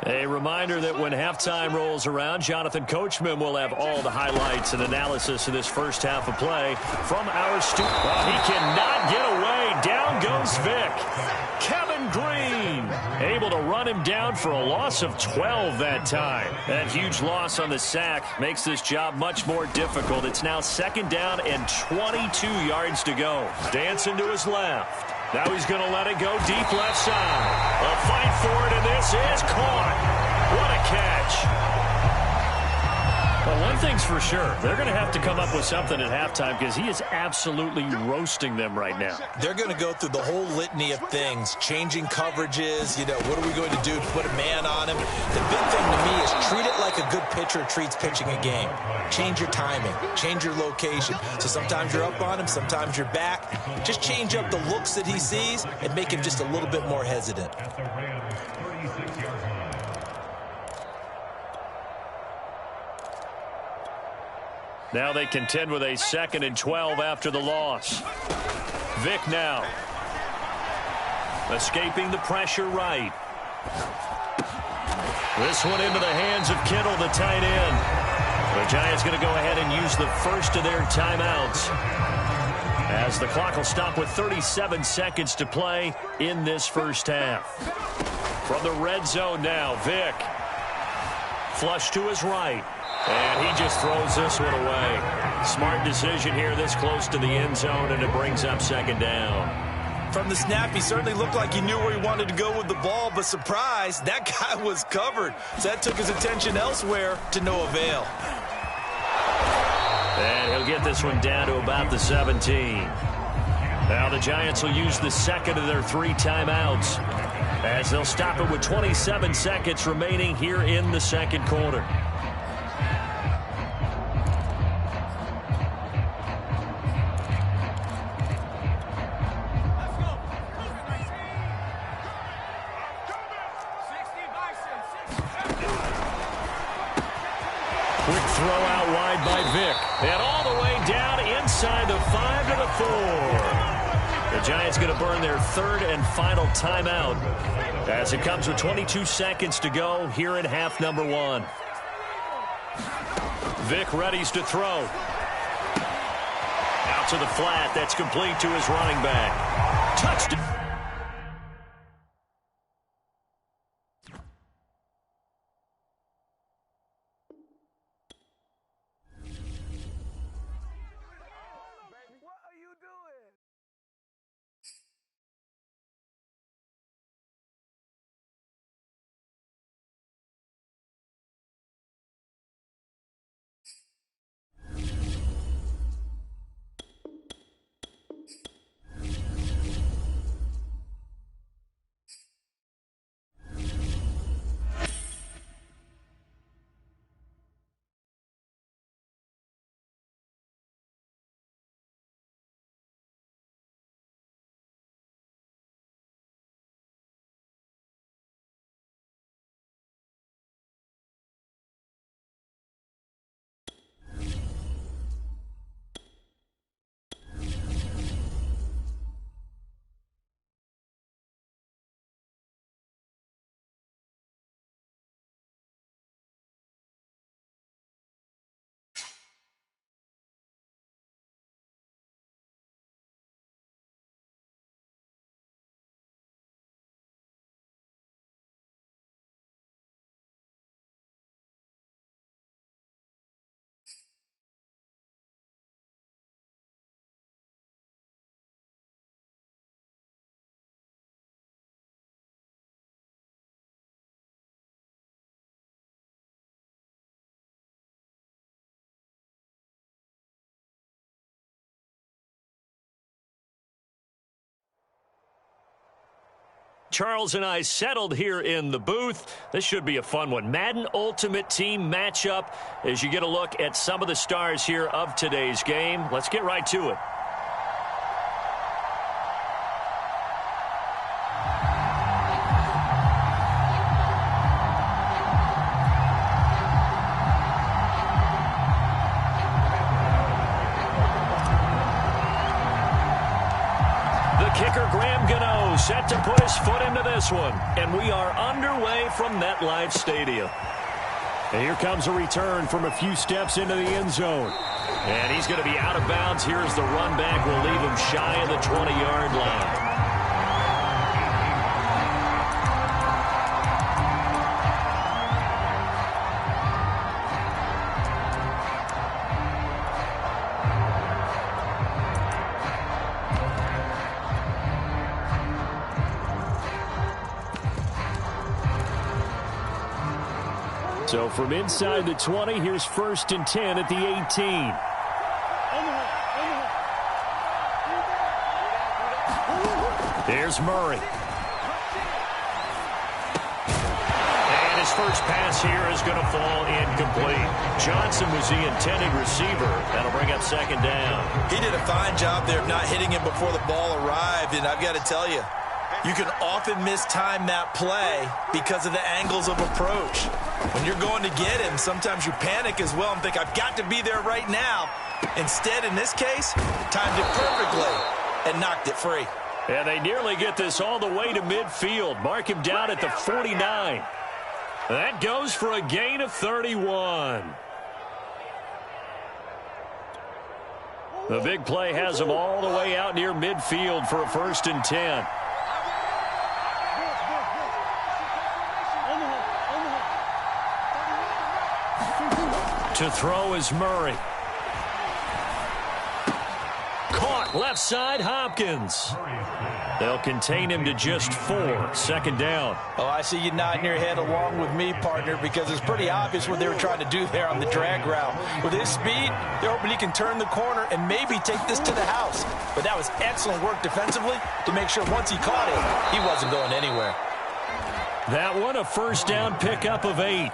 A reminder that when halftime rolls around, Jonathan Coachman will have all the highlights and analysis of this first half of play from our studio. Well, he cannot get away. Down goes Vic. Kevin Green able to run him down for a loss of 12 that time. That huge loss on the sack makes this job much more difficult. It's now 2nd down and 22 yards to go. Dancing to his left. Now he's going to let it go deep left side. A fight for it, and this is caught. What a catch. Well, one thing's for sure. They're going to have to come up with something at halftime because he is absolutely roasting them right now. They're going to go through the whole litany of things, changing coverages, what are we going to do to put a man on him? The big thing to me is treat it like a good pitcher treats pitching a game. Change your timing, change your location. So sometimes you're up on him, sometimes you're back. Just change up the looks that he sees and make him just a little bit more hesitant. Now they contend with a 2nd and 12 after the loss. Vic now. Escaping the pressure right. This one into the hands of Kittle, the tight end. The Giants going to go ahead and use the first of their timeouts, as the clock will stop with 37 seconds to play in this first half. From the red zone now, Vic. Flush to his right. And he just throws this one away. Smart decision here this close to the end zone, and it brings up 2nd down. From the snap, he certainly looked like he knew where he wanted to go with the ball, but surprise, that guy was covered. So that took his attention elsewhere to no avail. And he'll get this one down to about the 17. Now the Giants will use the 2nd of their 3 timeouts, as they'll stop it with 27 seconds remaining here in the 2nd quarter. Quick throw out wide by Vic. And all the way down inside the 5 to the 4. The Giants going to burn their 3rd and final timeout, as it comes with 22 seconds to go here in half number 1. Vic readies to throw. Out to the flat. That's complete to his running back. Touchdown. Charles and I settled here in the booth. This should be a fun one. Madden Ultimate Team matchup as you get a look at some of the stars here of today's game. Let's get right to it. Set to put his foot into this one. And we are underway from MetLife Stadium. And here comes a return from a few steps into the end zone. And he's going to be out of bounds. Here's the run back. Will leave him shy of the 20-yard line. So from inside the 20, here's 1st and 10 at the 18. There's Murray. And his first pass here is going to fall incomplete. Johnson was the intended receiver. That'll bring up 2nd down. He did a fine job there of not hitting him before the ball arrived, and I've got to tell you, you can often mistime that play because of the angles of approach. When you're going to get him, sometimes you panic as well and think, I've got to be there right now. Instead, in this case, timed it perfectly and knocked it free. And they nearly get this all the way to midfield. Mark him down at the 49. That goes for a gain of 31. The big play has him all the way out near midfield for a 1st and 10. To throw is Murray. Caught left side, Hopkins. They'll contain him to just 4. 2nd down. Oh, I see you nodding your head along with me, partner, because it's pretty obvious what they were trying to do there on the drag route. With his speed, they're hoping he can turn the corner and maybe take this to the house. But that was excellent work defensively to make sure once he caught it, he wasn't going anywhere. That one, a 1st down pickup of 8.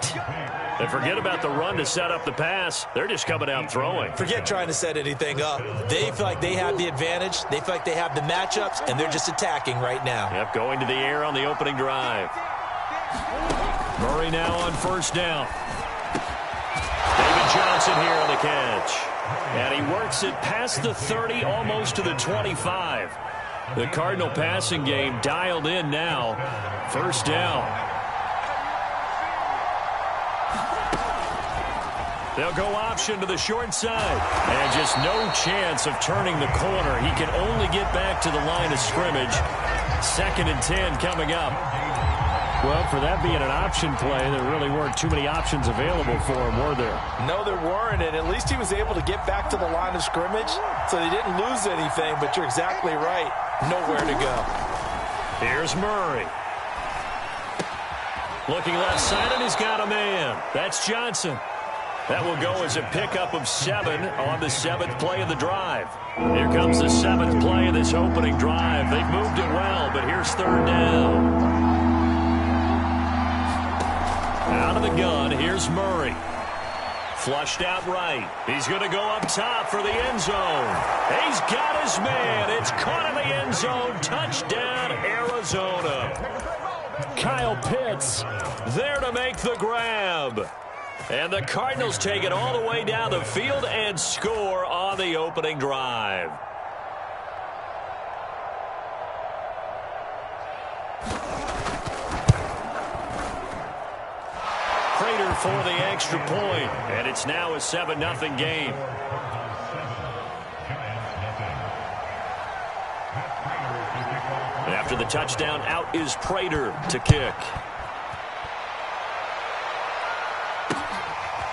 And forget about the run to set up the pass. They're just coming out throwing. Forget trying to set anything up. They feel like they have the advantage. They feel like they have the matchups, and they're just attacking right now. Yep, going to the air on the opening drive. Murray now on 1st down. David Johnson here on the catch. And he works it past the 30, almost to the 25. The Cardinal passing game dialed in now. 1st down. They'll go option to the short side. And just no chance of turning the corner. He can only get back to the line of scrimmage. 2nd and 10 coming up. Well, for that being an option play, there really weren't too many options available for him, were there? No, there weren't, and at least he was able to get back to the line of scrimmage, so they didn't lose anything, but you're exactly right. Nowhere to go. Here's Murray. Looking left side, and he's got a man. That's Johnson. That will go as a pickup of 7 on the 7th play of the drive. Here comes the 7th play of this opening drive. They've moved it well, but here's 3rd down. Out of the gun, here's Murray. Flushed out right. He's going to go up top for the end zone. He's got his man. It's caught in the end zone. Touchdown, Arizona. Kyle Pitts there to make the grab. And the Cardinals take it all the way down the field and score on the opening drive. Prater for the extra point, and it's now a 7-0 game. After the touchdown, out is Prater to kick.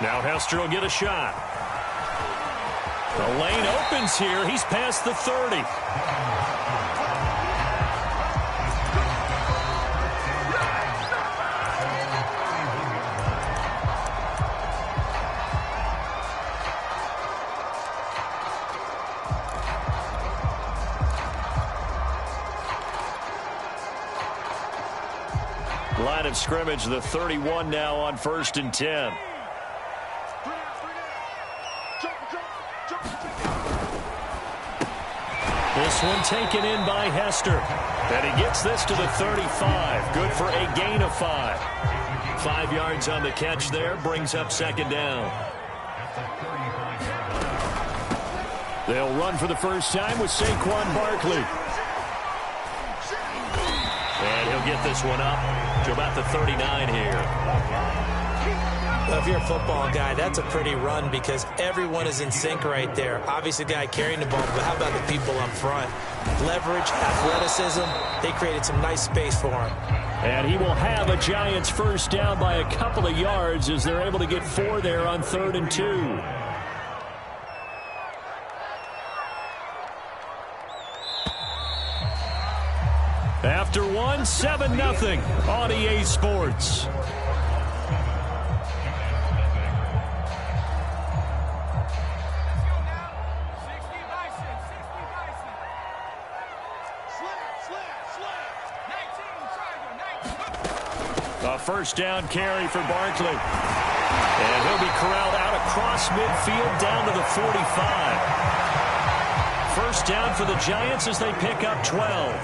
Now Hester will get a shot. The lane opens here. He's past the 30. Line of scrimmage, the 31 now on 1st and 10. This one taken in by Hester. And he gets this to the 35. Good for a gain of 5. 5 yards on the catch there. Brings up 2nd down. They'll run for the first time with Saquon Barkley. And he'll get this one up to about the 39 here. Well, if you're a football guy, that's a pretty run because everyone is in sync right there. Obviously, the guy carrying the ball, but how about the people up front? Leverage, athleticism, they created some nice space for him. And he will have a Giants first down by a couple of yards as they're able to get 4 there on 3rd and 2. After 1, 7-0 on EA Sports. A first down carry for Barkley. And he'll be corralled out across midfield down to the 45. First down for the Giants as they pick up 12.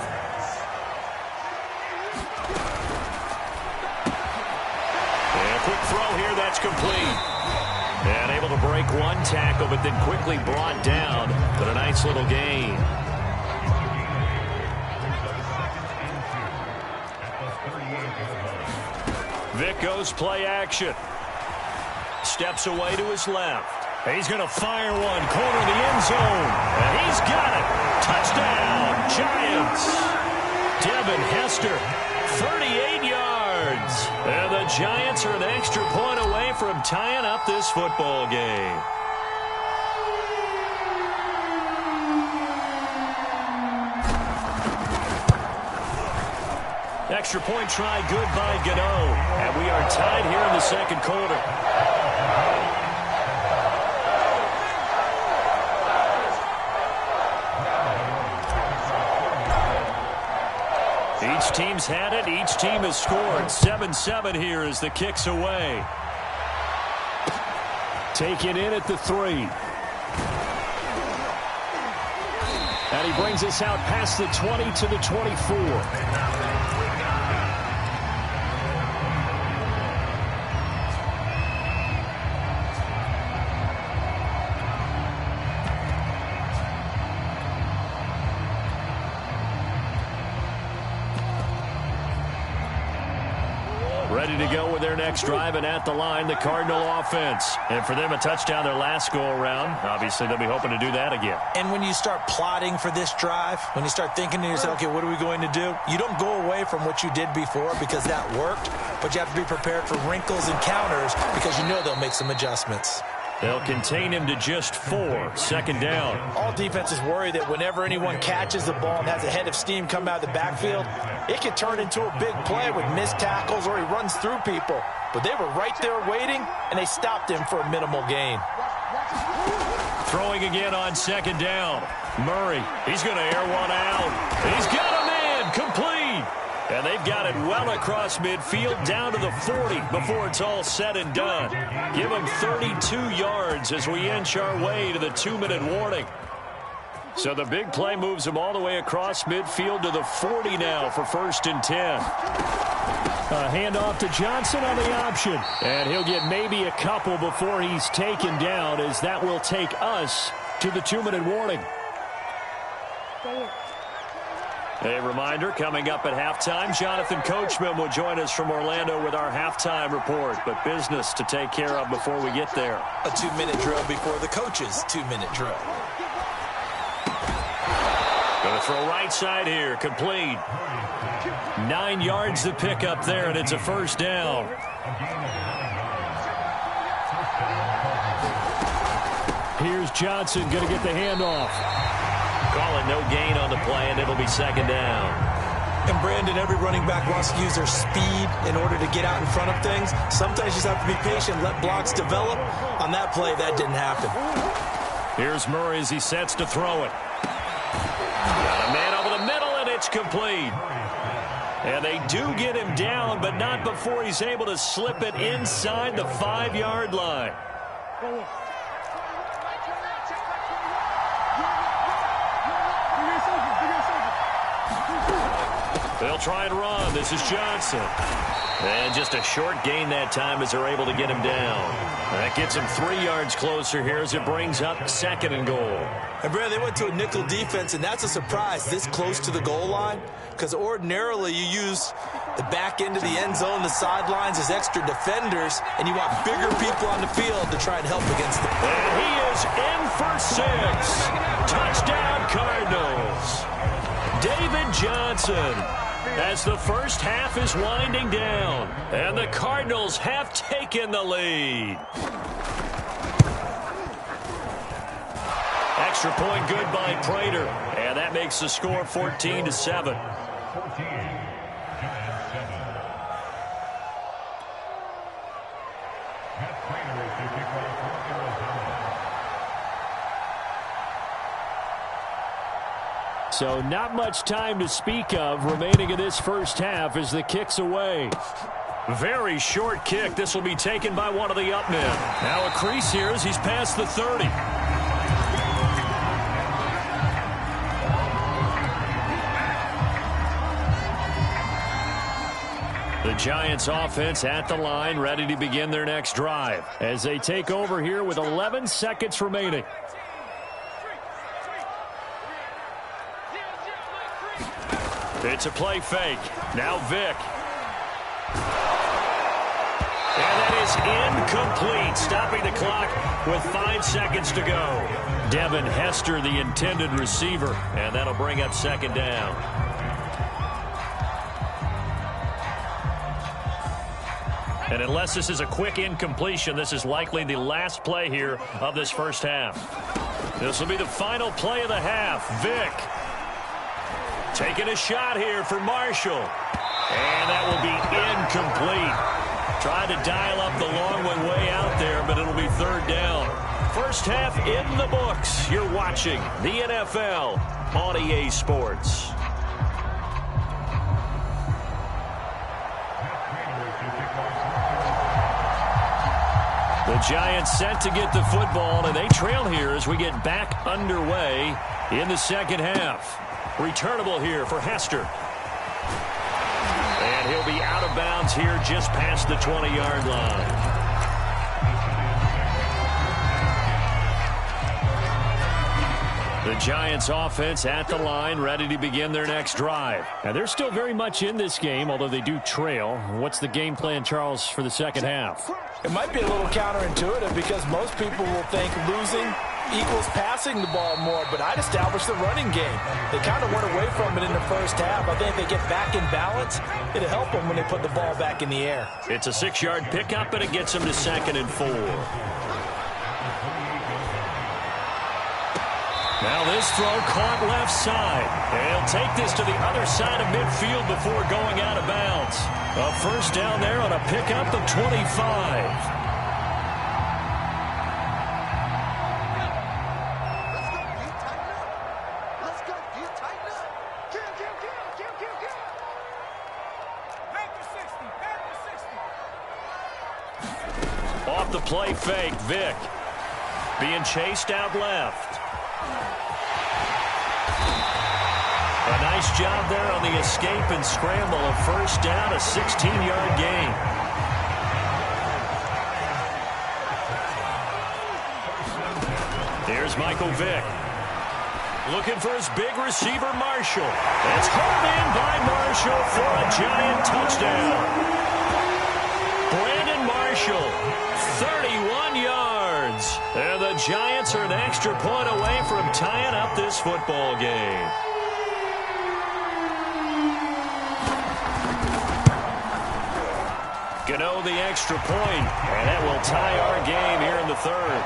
Quick throw here, that's complete. And able to break one tackle, but then quickly brought down. But a nice little gain. Vic goes play action. Steps away to his left. He's going to fire one, corner of the end zone. And he's got it. Touchdown, Giants. Devin Hester, 38 yards. And the Giants are an extra point away from tying up this football game. Extra point try good by Gano. And we are tied here in the 2nd quarter. Each team's had it. Each team has scored. 7-7 here as the kick's away. Taken in at the 3. And he brings us out past the 20 to the 24. Ready to go with their next drive, and at the line, the Cardinal offense. And for them, a touchdown their last go-around. Obviously, they'll be hoping to do that again. And when you start plotting for this drive, when you start thinking to yourself, okay, what are we going to do? You don't go away from what you did before because that worked, but you have to be prepared for wrinkles and counters because you know they'll make some adjustments. They'll contain him to just 4. 2nd down. All defenses worry that whenever anyone catches the ball and has a head of steam come out of the backfield, it can turn into a big play with missed tackles or he runs through people. But they were right there waiting, and they stopped him for a minimal gain. Throwing again on 2nd down. Murray, he's going to air one out. He's got a man, complete. And they've got it well across midfield down to the 40 before it's all said and done. Give them 32 yards as we inch our way to the 2-minute warning. So the big play moves them all the way across midfield to the 40 now for 1st and 10. A handoff to Johnson on the option. And he'll get maybe a couple before he's taken down, as that will take us to the 2-minute warning. A reminder, coming up at halftime, Jonathan Coachman will join us from Orlando with our halftime report. But business to take care of before we get there. A 2-minute drill before the coach's 2-minute drill. Going to throw right side here, complete. 9 yards to pick up there, and it's a first down. Here's Johnson going to get the handoff. Call it no gain on the play, and it'll be 2nd down. And Brandon, every running back wants to use their speed in order to get out in front of things. Sometimes you just have to be patient, let blocks develop. On that play, that didn't happen. Here's Murray as he sets to throw it. Got a man over the middle, and it's complete. And they do get him down, but not before he's able to slip it inside the 5-yard line. They'll try and run. This is Johnson. And just a short gain that time as they're able to get him down. That gets him 3 yards closer here as it brings up 2nd and goal. And, Brad, they went to a nickel defense, and that's a surprise this close to the goal line, because ordinarily you use the back end of the end zone, the sidelines as extra defenders, and you want bigger people on the field to try and help against them. And he is in for 6. Touchdown, Cardinals. David Johnson, as the first half is winding down, and the Cardinals have taken the lead. Extra point good by Prater, and that makes the score 14-7. So not much time to speak of remaining in this first half as the kick's away. Very short kick. This will be taken by one of the up men. Now a crease here as he's past the 30. The Giants offense at the line, ready to begin their next drive as they take over here with 11 seconds remaining. It's a play fake. Now Vick. And that is incomplete, stopping the clock with 5 seconds to go. Devin Hester, the intended receiver, and that'll bring up 2nd down. And unless this is a quick incompletion, this is likely the last play here of this first half. This will be the final play of the half. Vick taking a shot here for Marshall. And that will be incomplete. Tried to dial up the long one way out there, but it'll be 3rd down. First half in the books. You're watching the NFL on EA Sports. The Giants set to get the football, and they trail here as we get back underway in the second half. Returnable here for Hester. And he'll be out of bounds here just past the 20-yard line. The Giants offense at the line, ready to begin their next drive. Now, they're still very much in this game, although they do trail. What's the game plan, Charles, for the second half? It might be a little counterintuitive because most people will think losing equals passing the ball more, but I'd establish the running game. They kind of went away from it in the first half. I think if they get back in balance, it'll help them when they put the ball back in the air. It's a 6-yard pickup, and it gets them to 2nd and 4. Now this throw caught left side. And he'll take this to the other side of midfield before going out of bounds. A first down there on a pickup of 25. Off the play fake, Vick being chased out left. A nice job there on the escape and scramble. A first down, a 16-yard gain. Here's Michael Vick. Looking for his big receiver, Marshall. It's hauled in by Marshall for a Giant touchdown. Brandon Marshall, 31 yards. And the Giants are an extra point away from tying up this football game. Gano the extra point, and that will tie our game here in the third.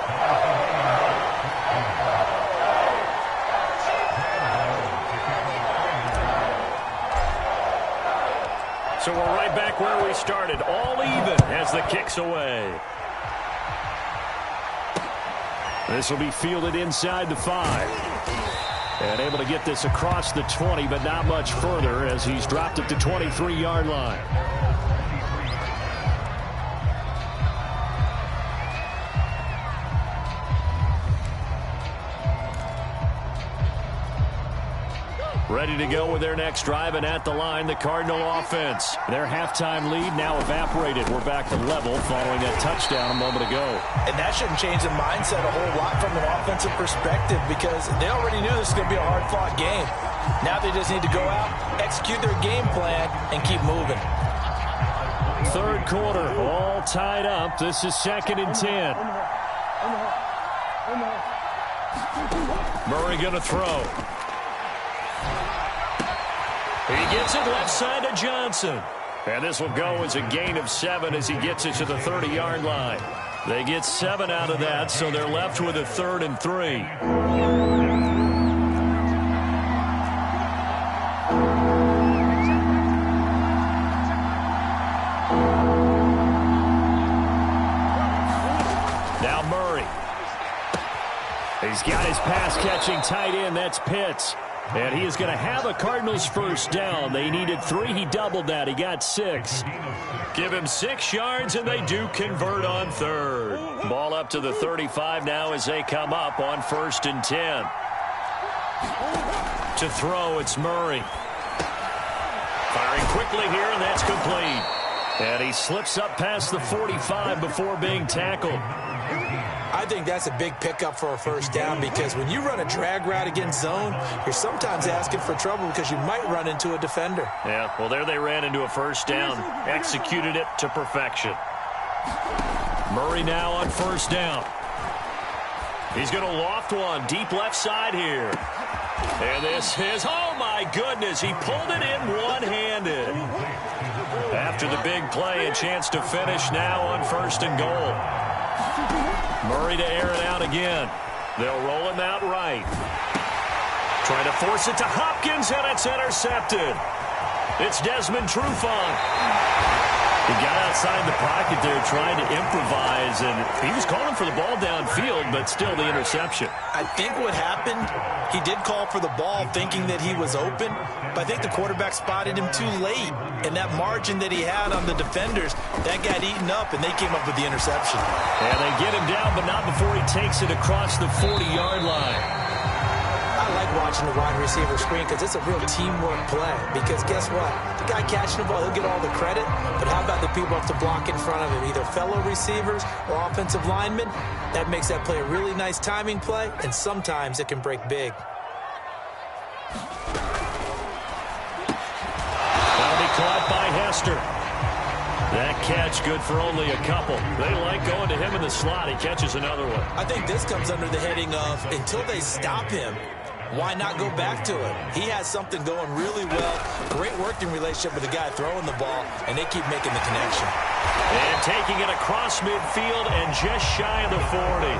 So we're right back where we started, all even as the kick's away. This will be fielded inside the 5. And able to get this across the 20, but not much further as he's dropped at the 23-yard line. Ready to go with their next drive, and at the line, the Cardinal offense. Their halftime lead now evaporated. We're back to level following that touchdown a moment ago. And that shouldn't change the mindset a whole lot from an offensive perspective because they already knew this was going to be a hard-fought game. Now they just need to go out, execute their game plan, and keep moving. Third quarter, all tied up. This is 2nd and 10. Murray going to throw. He gets it left side to Johnson. And this will go as a gain of 7 as he gets it to the 30-yard line. They get 7 out of that, so they're left with a 3rd and 3. Now Murray. He's got his pass-catching tight end. That's Pitts. And he is going to have a Cardinals first down. They needed 3. He doubled that. He got 6. Give him 6 yards, and they do convert on 3rd. Ball up to the 35 now as they come up on 1st and 10. To throw, it's Murray. Firing quickly here, and that's complete. And he slips up past the 45 before being tackled. I think that's a big pickup for a first down because when you run a drag route against zone, you're sometimes asking for trouble because you might run into a defender. Yeah, well, there they ran into a first down. Executed it to perfection. Murray now on first down. He's going to loft one deep left side here. And this is, oh my goodness, he pulled it in one-handed. After the big play, a chance to finish now on 1st and goal. Murray to air it out again. They'll roll him out right. Trying to force it to Hopkins, and it's intercepted. It's Desmond Trufant. He got outside the pocket there trying to improvise, and he was calling for the ball downfield, but still the interception. I think what happened, he did call for the ball thinking that he was open, but I think the quarterback spotted him too late, and that margin that he had on the defenders, that got eaten up, and they came up with the interception. And they get him down, but not before he takes it across the 40-yard line. I like watching the wide receiver screen because it's a real teamwork play. Because guess what? The guy catching the ball, he'll get all the credit. But how about the people have to block in front of him, either fellow receivers or offensive linemen? That makes that play a really nice timing play, and sometimes it can break big. That'll be caught by Hester. That catch good for only a couple. They like going to him in the slot. He catches another one. I think this comes under the heading of until they stop him, why not go back to it? He has something going really well. Great working relationship with the guy throwing the ball, and they keep making the connection. And taking it across midfield and just shy of the 40.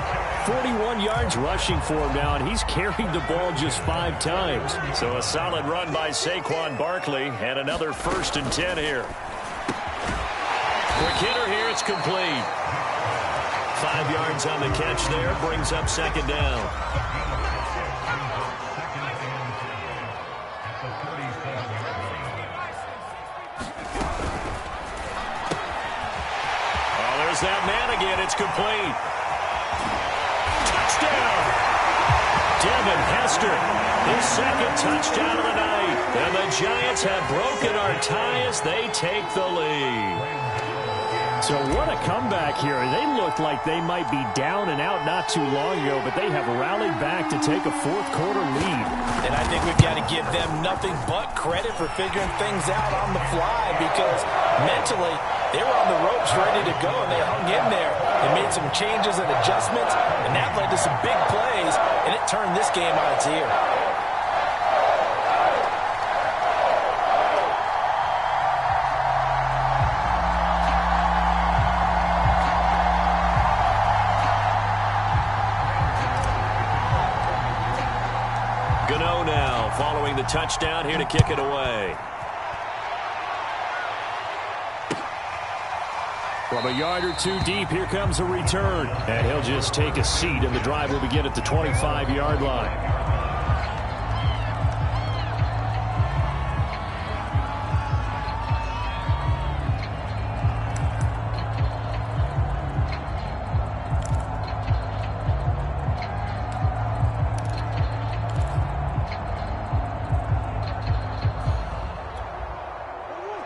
41 yards rushing for him now, and he's carried the ball just 5 times. So a solid run by Saquon Barkley, and another 1st and 10 here. Quick hitter here, it's complete. 5 yards on the catch there, brings up 2nd down. That man again, it's complete. Touchdown! Devin Hester, his 2nd touchdown of the night. And the Giants have broken our tie as they take the lead. So what a comeback here. They looked like they might be down and out not too long ago, but they have rallied back to take a 4th quarter lead. And I think we've got to give them nothing but credit for figuring things out on the fly because mentally they were on the ropes ready to go, and they hung in there. They made some changes and adjustments, and that led to some big plays, and it turned this game on its ear. Gano now following the touchdown here to kick it away. From a yard or 2 deep, here comes a return. And he'll just take a seat, and the drive will begin at the 25-yard line.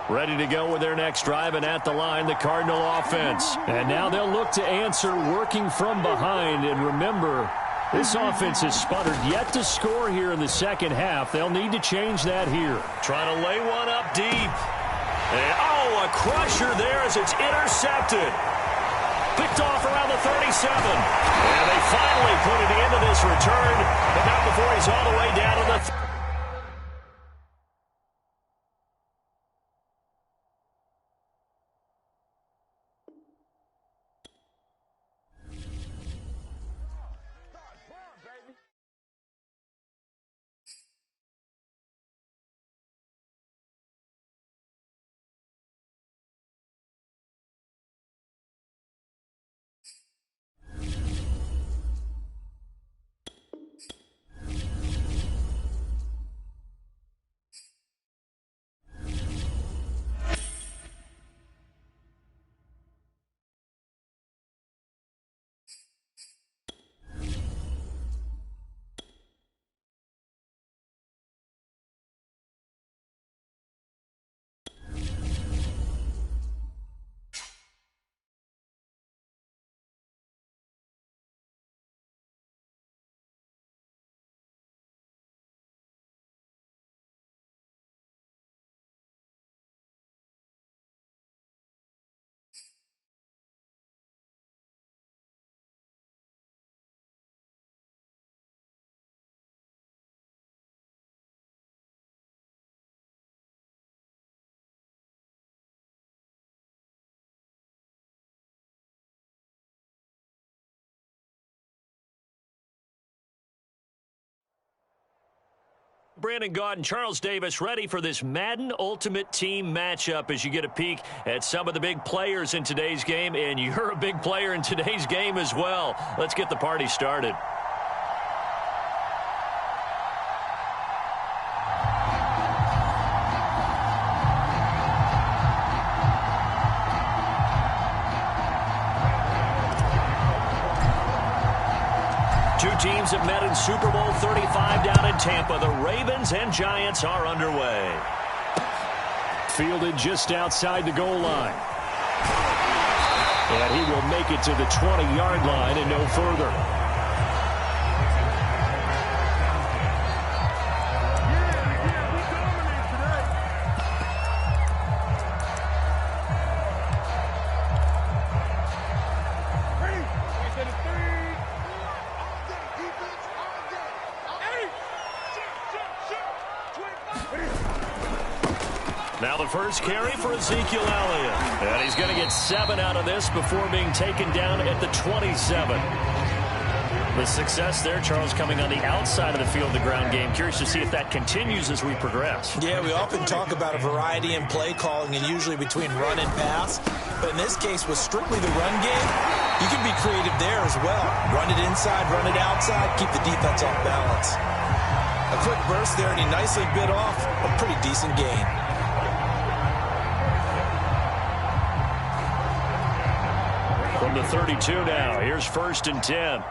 Ready to go with their next drive, and at the line, the Cardinal offense. And now they'll look to answer working from behind. And remember, this offense has sputtered yet to score here in the second half. They'll need to change that here. Trying to lay one up deep. And, a crusher there as it's intercepted. Picked off around the 37. And they finally put an end to this return, but not before he's all the way down to the Brandon Gaudin, Charles Davis ready for this Madden Ultimate Team matchup as you get a peek at some of the big players in today's game, and you're a big player in today's game as well. Let's get the party started. Two teams have met in Super Bowl 35 down in Tampa. The Ravens and Giants are underway. Fielded just outside the goal line. And he will make it to the 20-yard line and no further. Now the first carry for Ezekiel Elliott. And he's going to get 7 out of this before being taken down at the 27. The success there, Charles, coming on the outside of the field, the ground game. Curious to see if that continues as we progress. Yeah, we often talk about a variety in play calling and usually between run and pass. But in this case, with strictly the run game, you can be creative there as well. Run it inside, run it outside, keep the defense off balance. A quick burst there, and he nicely bit off a pretty decent gain. From the 32 now, here's 1st and 10.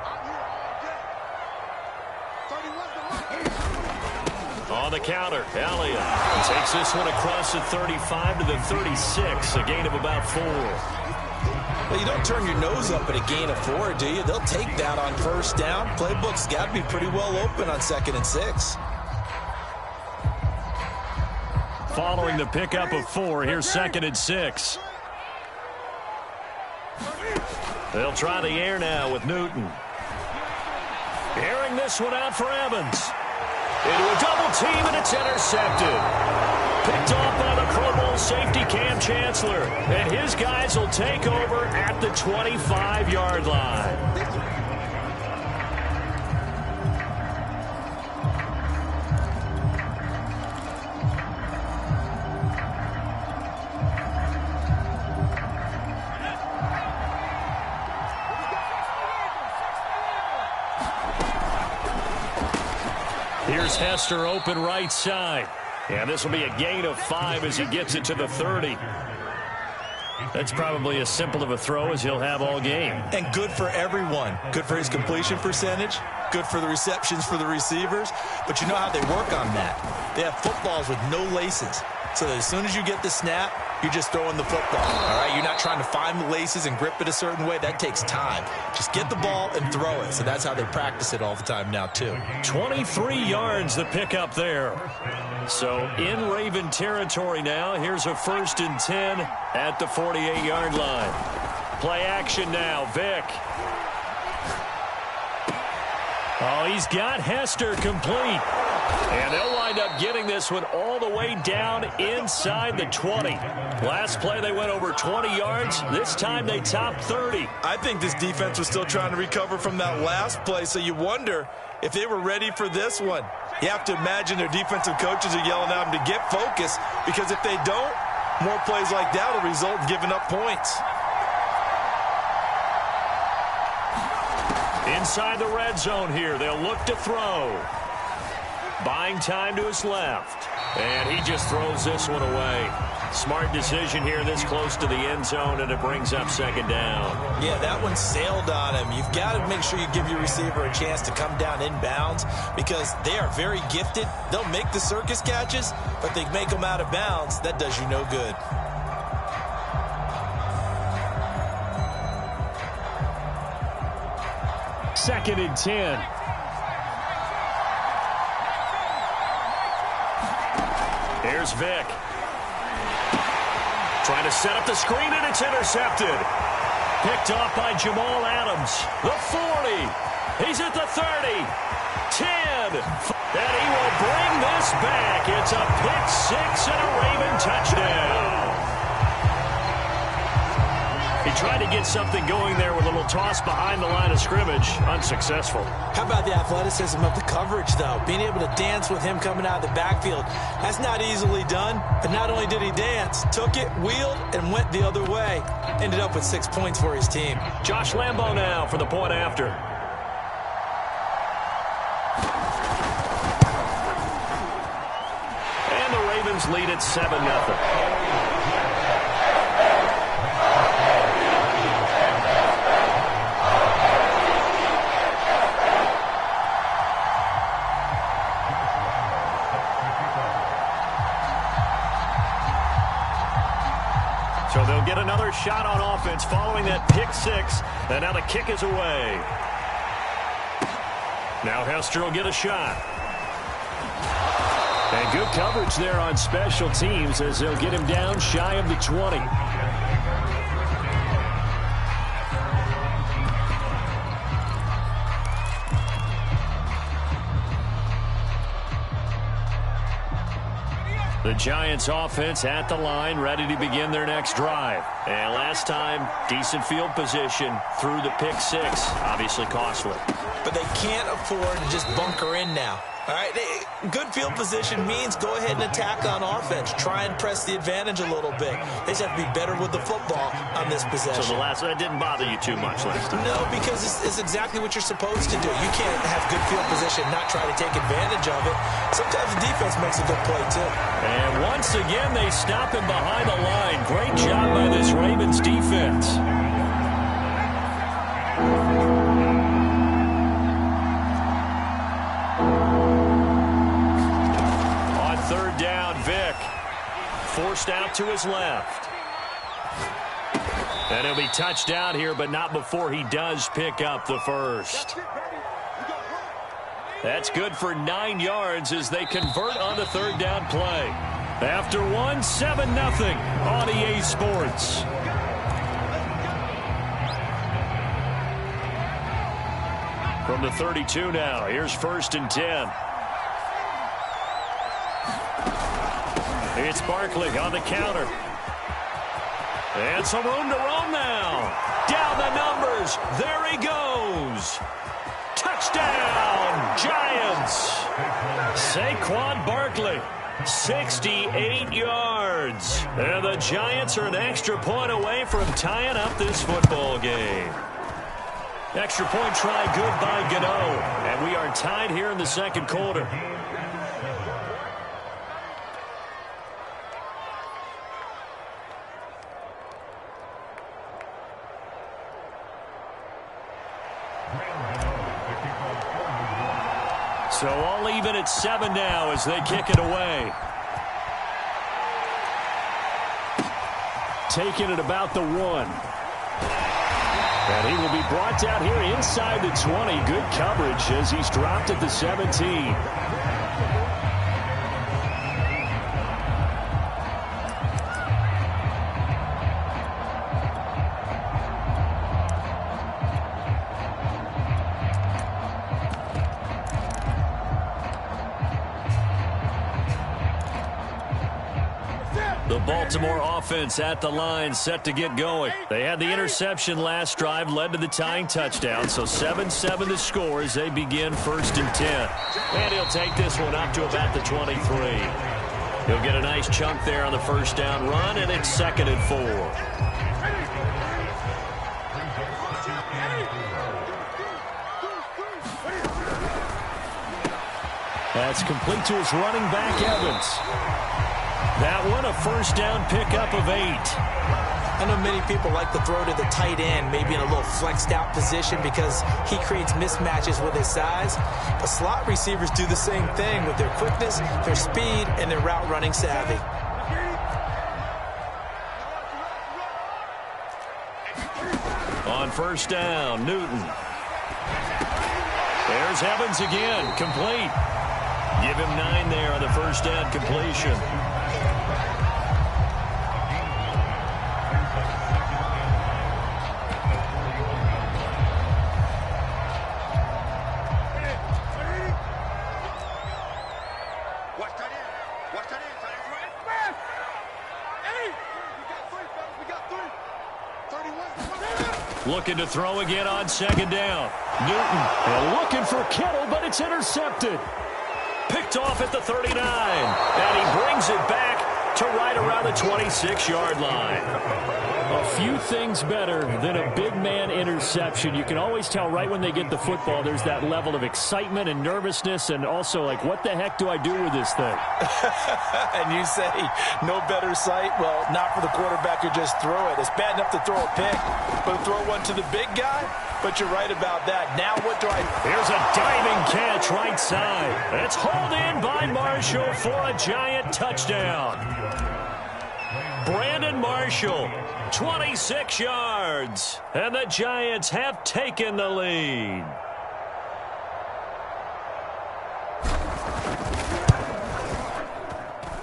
On the counter, Elliott takes this one across the 35 to the 36, a gain of about 4. Well, you don't turn your nose up at a gain of 4, do you? They'll take that on 1st down. Playbook's got to be pretty well open on 2nd and 6. Following the pickup of 4, here's 2nd and 6. They'll try the air now with Newton. Airing this one out for Evans. Into a double team, and it's intercepted. Picked off by the Pro Bowl safety Cam Chancellor. And his guys will take over at the 25-yard line. Here's Hester open right side. And this will be a gain of 5 as he gets it to the 30. That's probably as simple of a throw as he'll have all game. And good for everyone. Good for his completion percentage. Good for the receptions for the receivers. But you know how they work on that. They have footballs with no laces. so that as soon as you get the snap, you're just throwing the football, all right? You're not trying to find the laces and grip it a certain way. That takes time. Just get the ball and throw it. So that's how they practice it all the time now, too. 23 yards the pickup there. So in Raven territory now. Here's a 1st and 10 at the 48-yard line. Play action now. Vick. Oh, he's got Hester complete. And they'll wind up getting this one all the way down inside the 20. Last play, they went over 20 yards. This time, they topped 30. I think this defense was still trying to recover from that last play, so you wonder if they were ready for this one. You have to imagine their defensive coaches are yelling at them to get focused, because if they don't, more plays like that will result in giving up points. Inside the red zone here, they'll look to throw. Buying time to his left. And he just throws this one away. Smart decision here this close to the end zone, and it brings up 2nd down. Yeah, that one sailed on him. You've got to make sure you give your receiver a chance to come down inbounds, because they are very gifted. They'll make the circus catches, but they make them out of bounds. That does you no good. Second and 10. Here's Vick. Trying to set up the screen, and it's intercepted. Picked off by Jamal Adams. The 40. He's at the 30. 10. And he will bring this back. It's a pick 6 and a Raven touchdown. He tried to get something going there with a little toss behind the line of scrimmage. Unsuccessful. How about the athleticism of the coverage, though? Being able to dance with him coming out of the backfield. That's not easily done. But not only did he dance, took it, wheeled, and went the other way. Ended up with 6 points for his team. Josh Lambo now for the point after. And the Ravens lead at 7-0. So they'll get another shot on offense following that pick 6. And now the kick is away. Now Hester will get a shot. And good coverage there on special teams as they'll get him down shy of the 20. The Giants offense at the line, ready to begin their next drive. And last time, decent field position through the pick 6. Obviously costly. But they can't afford to just bunker in now. All right, good field position means go ahead and attack on offense. Try and press the advantage a little bit. They just have to be better with the football on this possession. So that didn't bother you too much last time? No, because it's exactly what you're supposed to do. You can't have good field position and not try to take advantage of it. Sometimes the defense makes a good play, too. And once again, they stop him behind the line. Great job by this Ravens defense. Forced out to his left. And he'll be touched out here, but not before he does pick up the first. That's good for 9 yards as they convert on the 3rd down play. After 7-0 on EA Sports. From the 32 now, here's 1st and 10. It's Barkley on the counter. And some room to roam now. Down the numbers. There he goes. Touchdown, Giants. Saquon Barkley, 68 yards. And the Giants are an extra point away from tying up this football game. Extra point try good by Gano. And we are tied here in the 2nd quarter. So all even at 7 now as they kick it away. taken at about the 1. And he will be brought down here inside the 20. Good coverage as he's dropped at the 17. The Baltimore offense at the line, set to get going. They had the interception last drive, led to the tying touchdown, so 7-7 the score as they begin 1st and 10. And he'll take this one up to about the 23. He'll get a nice chunk there on the first down run, and it's 2nd and 4. That's complete to his running back, Evans. That one, a first down pickup of 8. I know many people like to throw to the tight end, maybe in a little flexed out position because he creates mismatches with his size. But slot receivers do the same thing with their quickness, their speed, and their route running savvy. On first down, Newton. There's Evans again, complete. Give him 9 there on the first down completion. Looking to throw again on 2nd down. Newton looking for Kittle, but it's intercepted. Picked off at the 39. And he brings it back to right around the 26-yard line. A few things better than a big man interception. You can always tell right when they get the football, there's that level of excitement and nervousness, and also like, what the heck do I do with this thing? And you say, no better sight? Well, not for the quarterback who just throw it. It's bad enough to throw a pick, but to throw one to the big guy? But you're right about that. Now what do I... Here's a diving catch right side. It's hauled in by Marshall for a giant touchdown. Brandon Marshall, 26 yards. And the Giants have taken the lead.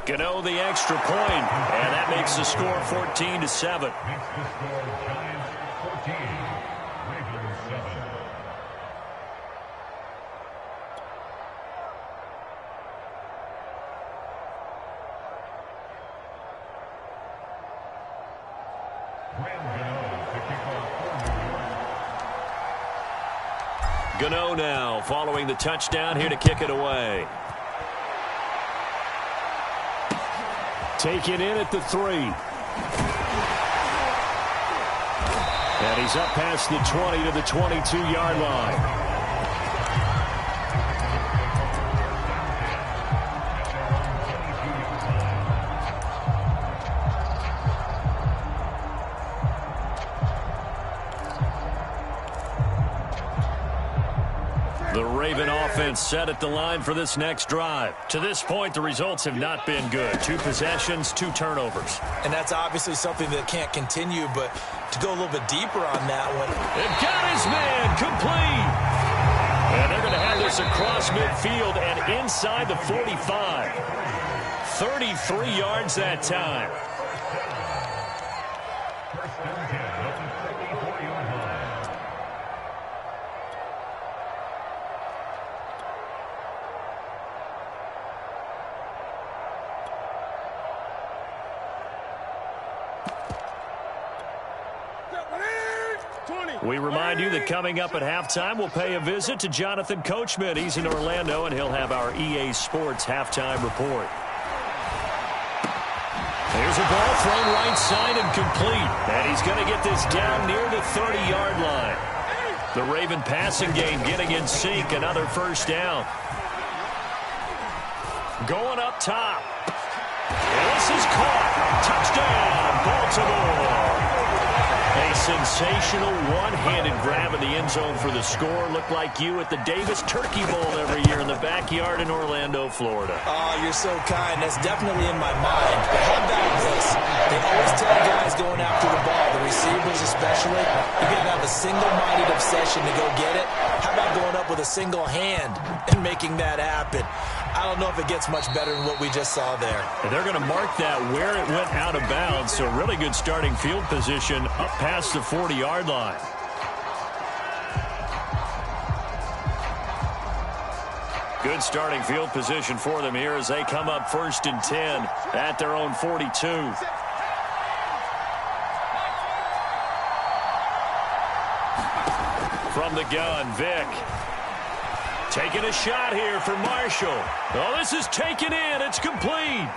Gano the extra point, and that makes the score 14-7. Gano now following the touchdown here to kick it away. Taken in at the 3. And he's up past the 20 to the 22-yard line. The Raven offense set at the line for this next drive. To this point, the results have not been good. 2 possessions, 2 turnovers. And that's obviously something that can't continue, but to go a little bit deeper on that one. They've got his man complete. And they're going to have this across midfield and inside the 45. 33 yards that time. We remind you that coming up at halftime, we'll pay a visit to Jonathan Coachman. He's in Orlando, and he'll have our EA Sports halftime report. There's a ball thrown right side and complete. And he's going to get this down near the 30-yard line. The Raven passing game getting in sync. Another first down. Going up top. And this is caught. Touchdown, Baltimore. A sensational one-handed grab in the end zone for the score. Looked like you at the Davis Turkey Bowl every year in the backyard in Orlando, Florida. Oh, you're so kind. That's definitely in my mind. But how about this? They always tell guys going succession to go get it. How about going up with a single hand and making that happen? I don't know if it gets much better than what we just saw there. And they're going to mark that where it went out of bounds, so really good starting field position up past the 40-yard line. Good starting field position for them here as they come up 1st and 10 at their own 42. From the gun, Vick. Taking a shot here for Marshall. Oh, this is taken in. It's complete.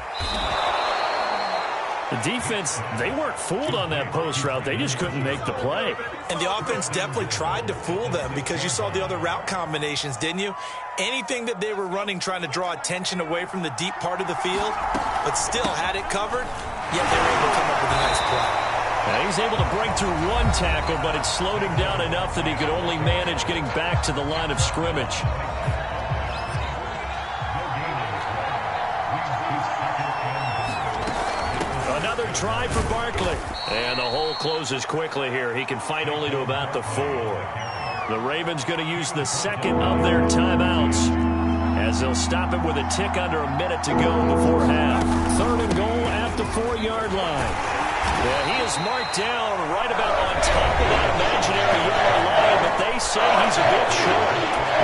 The defense, they weren't fooled on that post route. They just couldn't make the play. And the offense definitely tried to fool them because you saw the other route combinations, didn't you? Anything that they were running trying to draw attention away from the deep part of the field, but still had it covered, yet they were able to come up with a nice play. Now he's able to break through one tackle, but it slowed him down enough that he could only manage getting back to the line of scrimmage. Another try for Barkley. And the hole closes quickly here. He can fight only to about the 4. The Ravens going to use the second of their timeouts as they'll stop it with a tick under a minute to go before half. 3rd and goal at the 4-yard line. Yeah, he is marked down right about on top of that imaginary yellow line, but they say he's a bit short.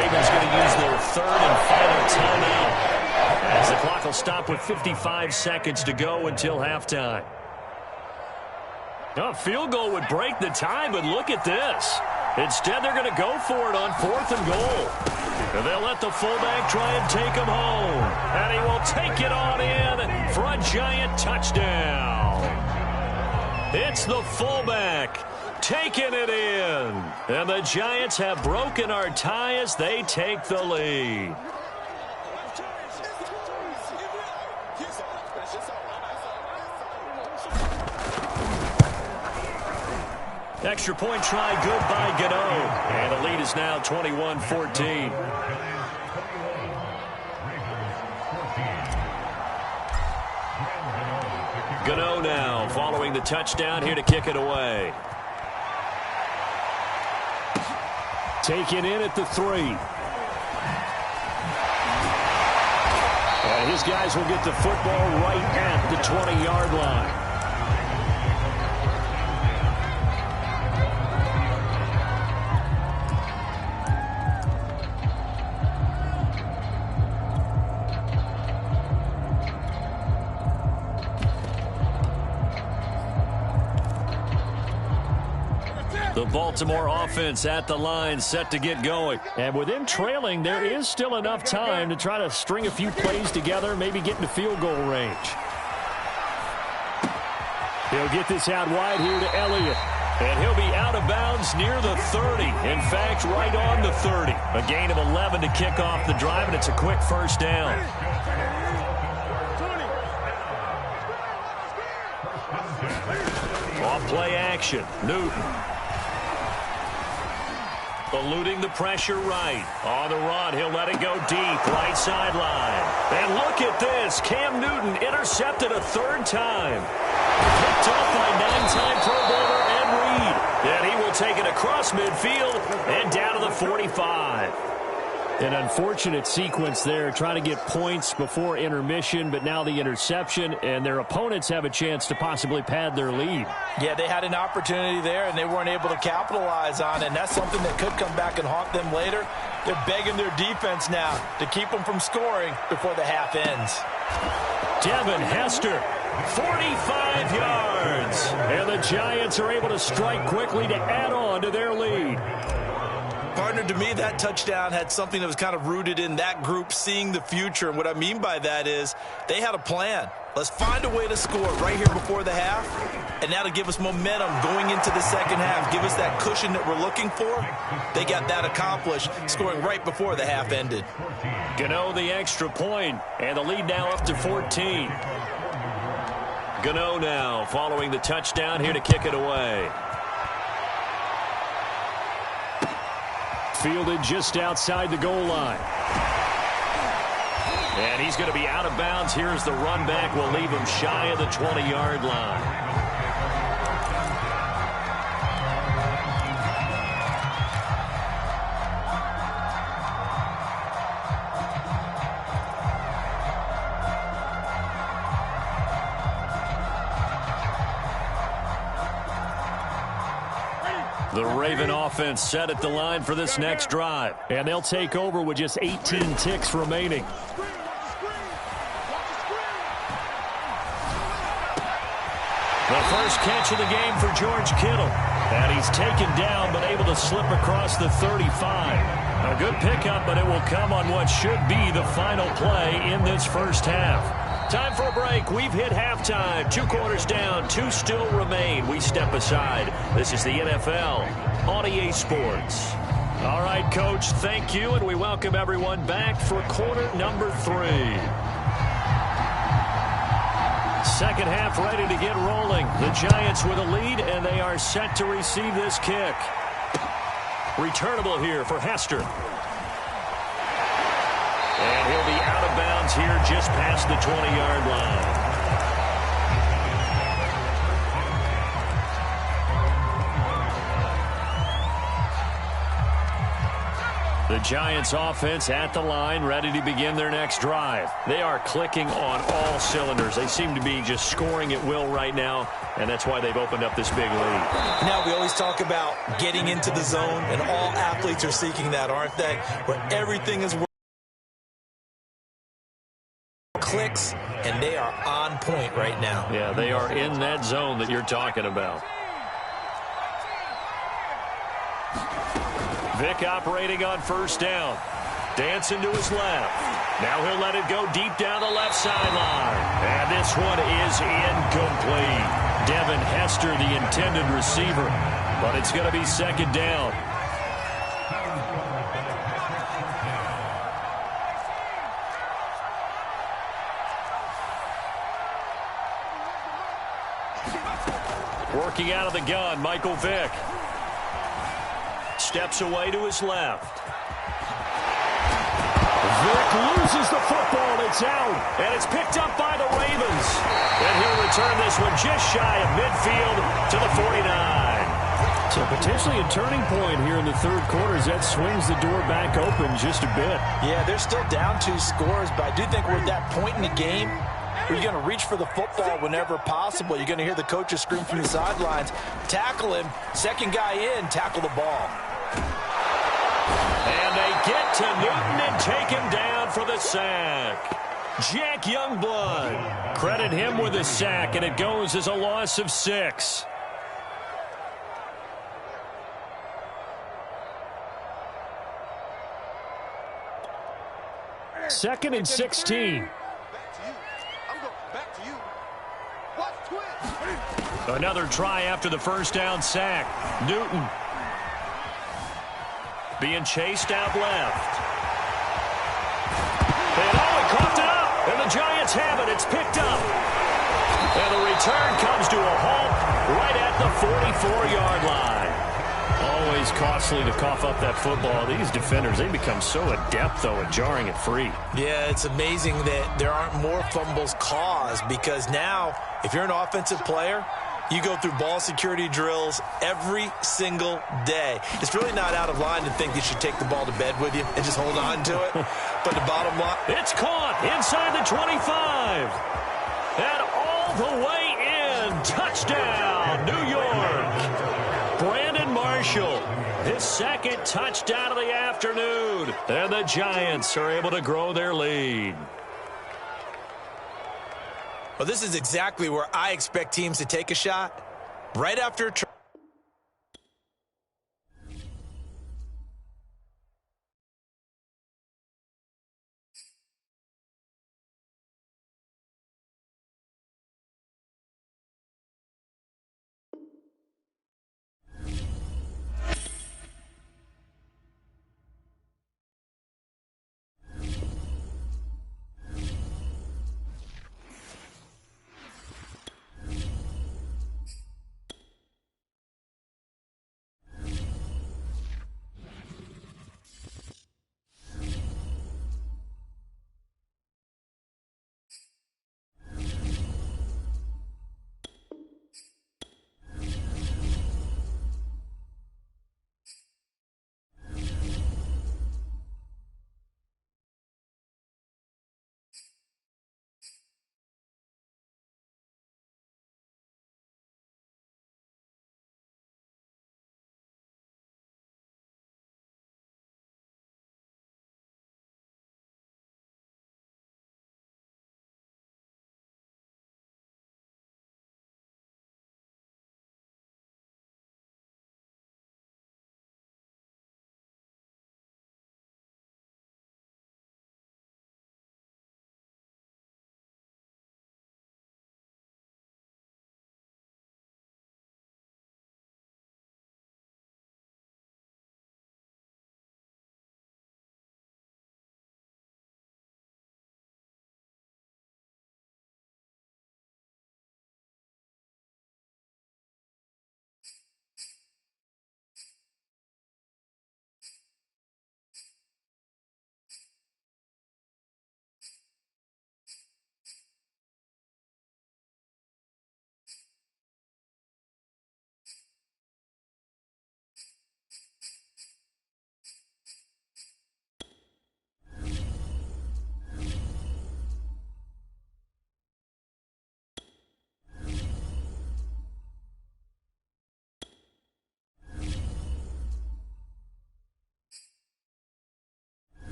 Ravens going to use their 3rd and final timeout as the clock will stop with 55 seconds to go until halftime. A field goal would break the tie, but look at this. Instead, they're going to go for it on 4th and goal. And they'll let the fullback try and take him home. And he will take it on in for a Giant touchdown. It's the fullback taking it in. And the Giants have broken our tie as they take the lead. Extra point try good by Gano. And the lead is now 21-14. Gano now following the touchdown here to kick it away. Taken in at the 3. And his guys will get the football right at the 20-yard line. The Baltimore offense at the line set to get going. And with them trailing, there is still enough time to try to string a few plays together, maybe get into field goal range. He'll get this out wide here to Elliott. And he'll be out of bounds near the 30. In fact, right on the 30. A gain of 11 to kick off the drive, and it's a quick first down. Off play action. Newton. Eluding the pressure right. On the run, he'll let it go deep. Right sideline. And look at this. Cam Newton intercepted a 3rd time. Picked off by 9-time Pro Bowler Ed Reed. And he will take it across midfield and down to the 45. An unfortunate sequence there, trying to get points before intermission, but now the interception, and their opponents have a chance to possibly pad their lead. Yeah, they had an opportunity there, and they weren't able to capitalize on it, and that's something that could come back and haunt them later. They're begging their defense now to keep them from scoring before the half ends. Devin Hester, 45 yards, and the Giants are able to strike quickly to add on to their lead. Partner, to me, that touchdown had something that was kind of rooted in that group seeing the future. And what I mean by that is they had a plan. Let's find a way to score right here before the half. And that'll give us momentum going into the second half. Give us that cushion that we're looking for. They got that accomplished, scoring right before the half ended. Gano the extra point, and the lead now up to 14. Gano now following the touchdown here to kick it away. Fielded just outside the goal line. And he's going to be out of bounds. Here's the run back. We'll leave him shy of the 20-yard line. The Raven offense set at the line for this next drive. And they'll take over with just 18 ticks remaining. The first catch of the game for George Kittle. And he's taken down but able to slip across the 35. A good pickup, but it will come on what should be the final play in this first half. Time for a break. We've hit halftime. 2 quarters down. 2 still remain. We step aside. This is the NFL on EA Sports. All right, Coach, thank you, and we welcome everyone back for quarter number 3. Second half ready to get rolling. The Giants with a lead, and they are set to receive this kick. Returnable here for Hester. And he'll be out of bounds here just past the 20-yard line. The Giants offense at the line, ready to begin their next drive. They are clicking on all cylinders. They seem to be just scoring at will right now, and that's why they've opened up this big lead. Now, we always talk about getting into the zone, and all athletes are seeking that, aren't they? Where everything is clicks, and they are on point right now. Yeah, they are in that zone that you're talking about. Vick operating on first down. Dancing to his left. Now he'll let it go deep down the left sideline. And this one is incomplete. Devin Hester, the intended receiver. But it's going to be second down. Working out of the gun, Michael Vick. Steps away to his left. Vick loses the football. It's out. And it's picked up by the Ravens. And he'll return this one just shy of midfield to the 49. So potentially a turning point here in the third quarter as that swings the door back open just a bit. Yeah, they're still down 2 scores, but I do think we're at that point in the game where you're going to reach for the football whenever possible. You're going to hear the coaches scream from the sidelines. Tackle him. Second guy in, tackle the ball. And they get to Newton and take him down for the sack. Jack Youngblood. Credit him with a sack, and it goes as a loss of 6. Second and 16. Another try after the first down sack. Newton being chased out left. And he coughed it up. And the Giants have it. It's picked up. And the return comes to a halt right at the 44-yard line. Always costly to cough up that football. These defenders, they become so adept, though, at jarring it free. Yeah, it's amazing that there aren't more fumbles caused, because now, if you're an offensive player, you go through ball security drills every single day. It's really not out of line to think you should take the ball to bed with you and just hold on to it. But the bottom line, it's caught inside the 25. And all the way in. Touchdown, New York. Brandon Marshall, his second touchdown of the afternoon. And the Giants are able to grow their lead. well, this is exactly where I expect teams to take a shot. Right after a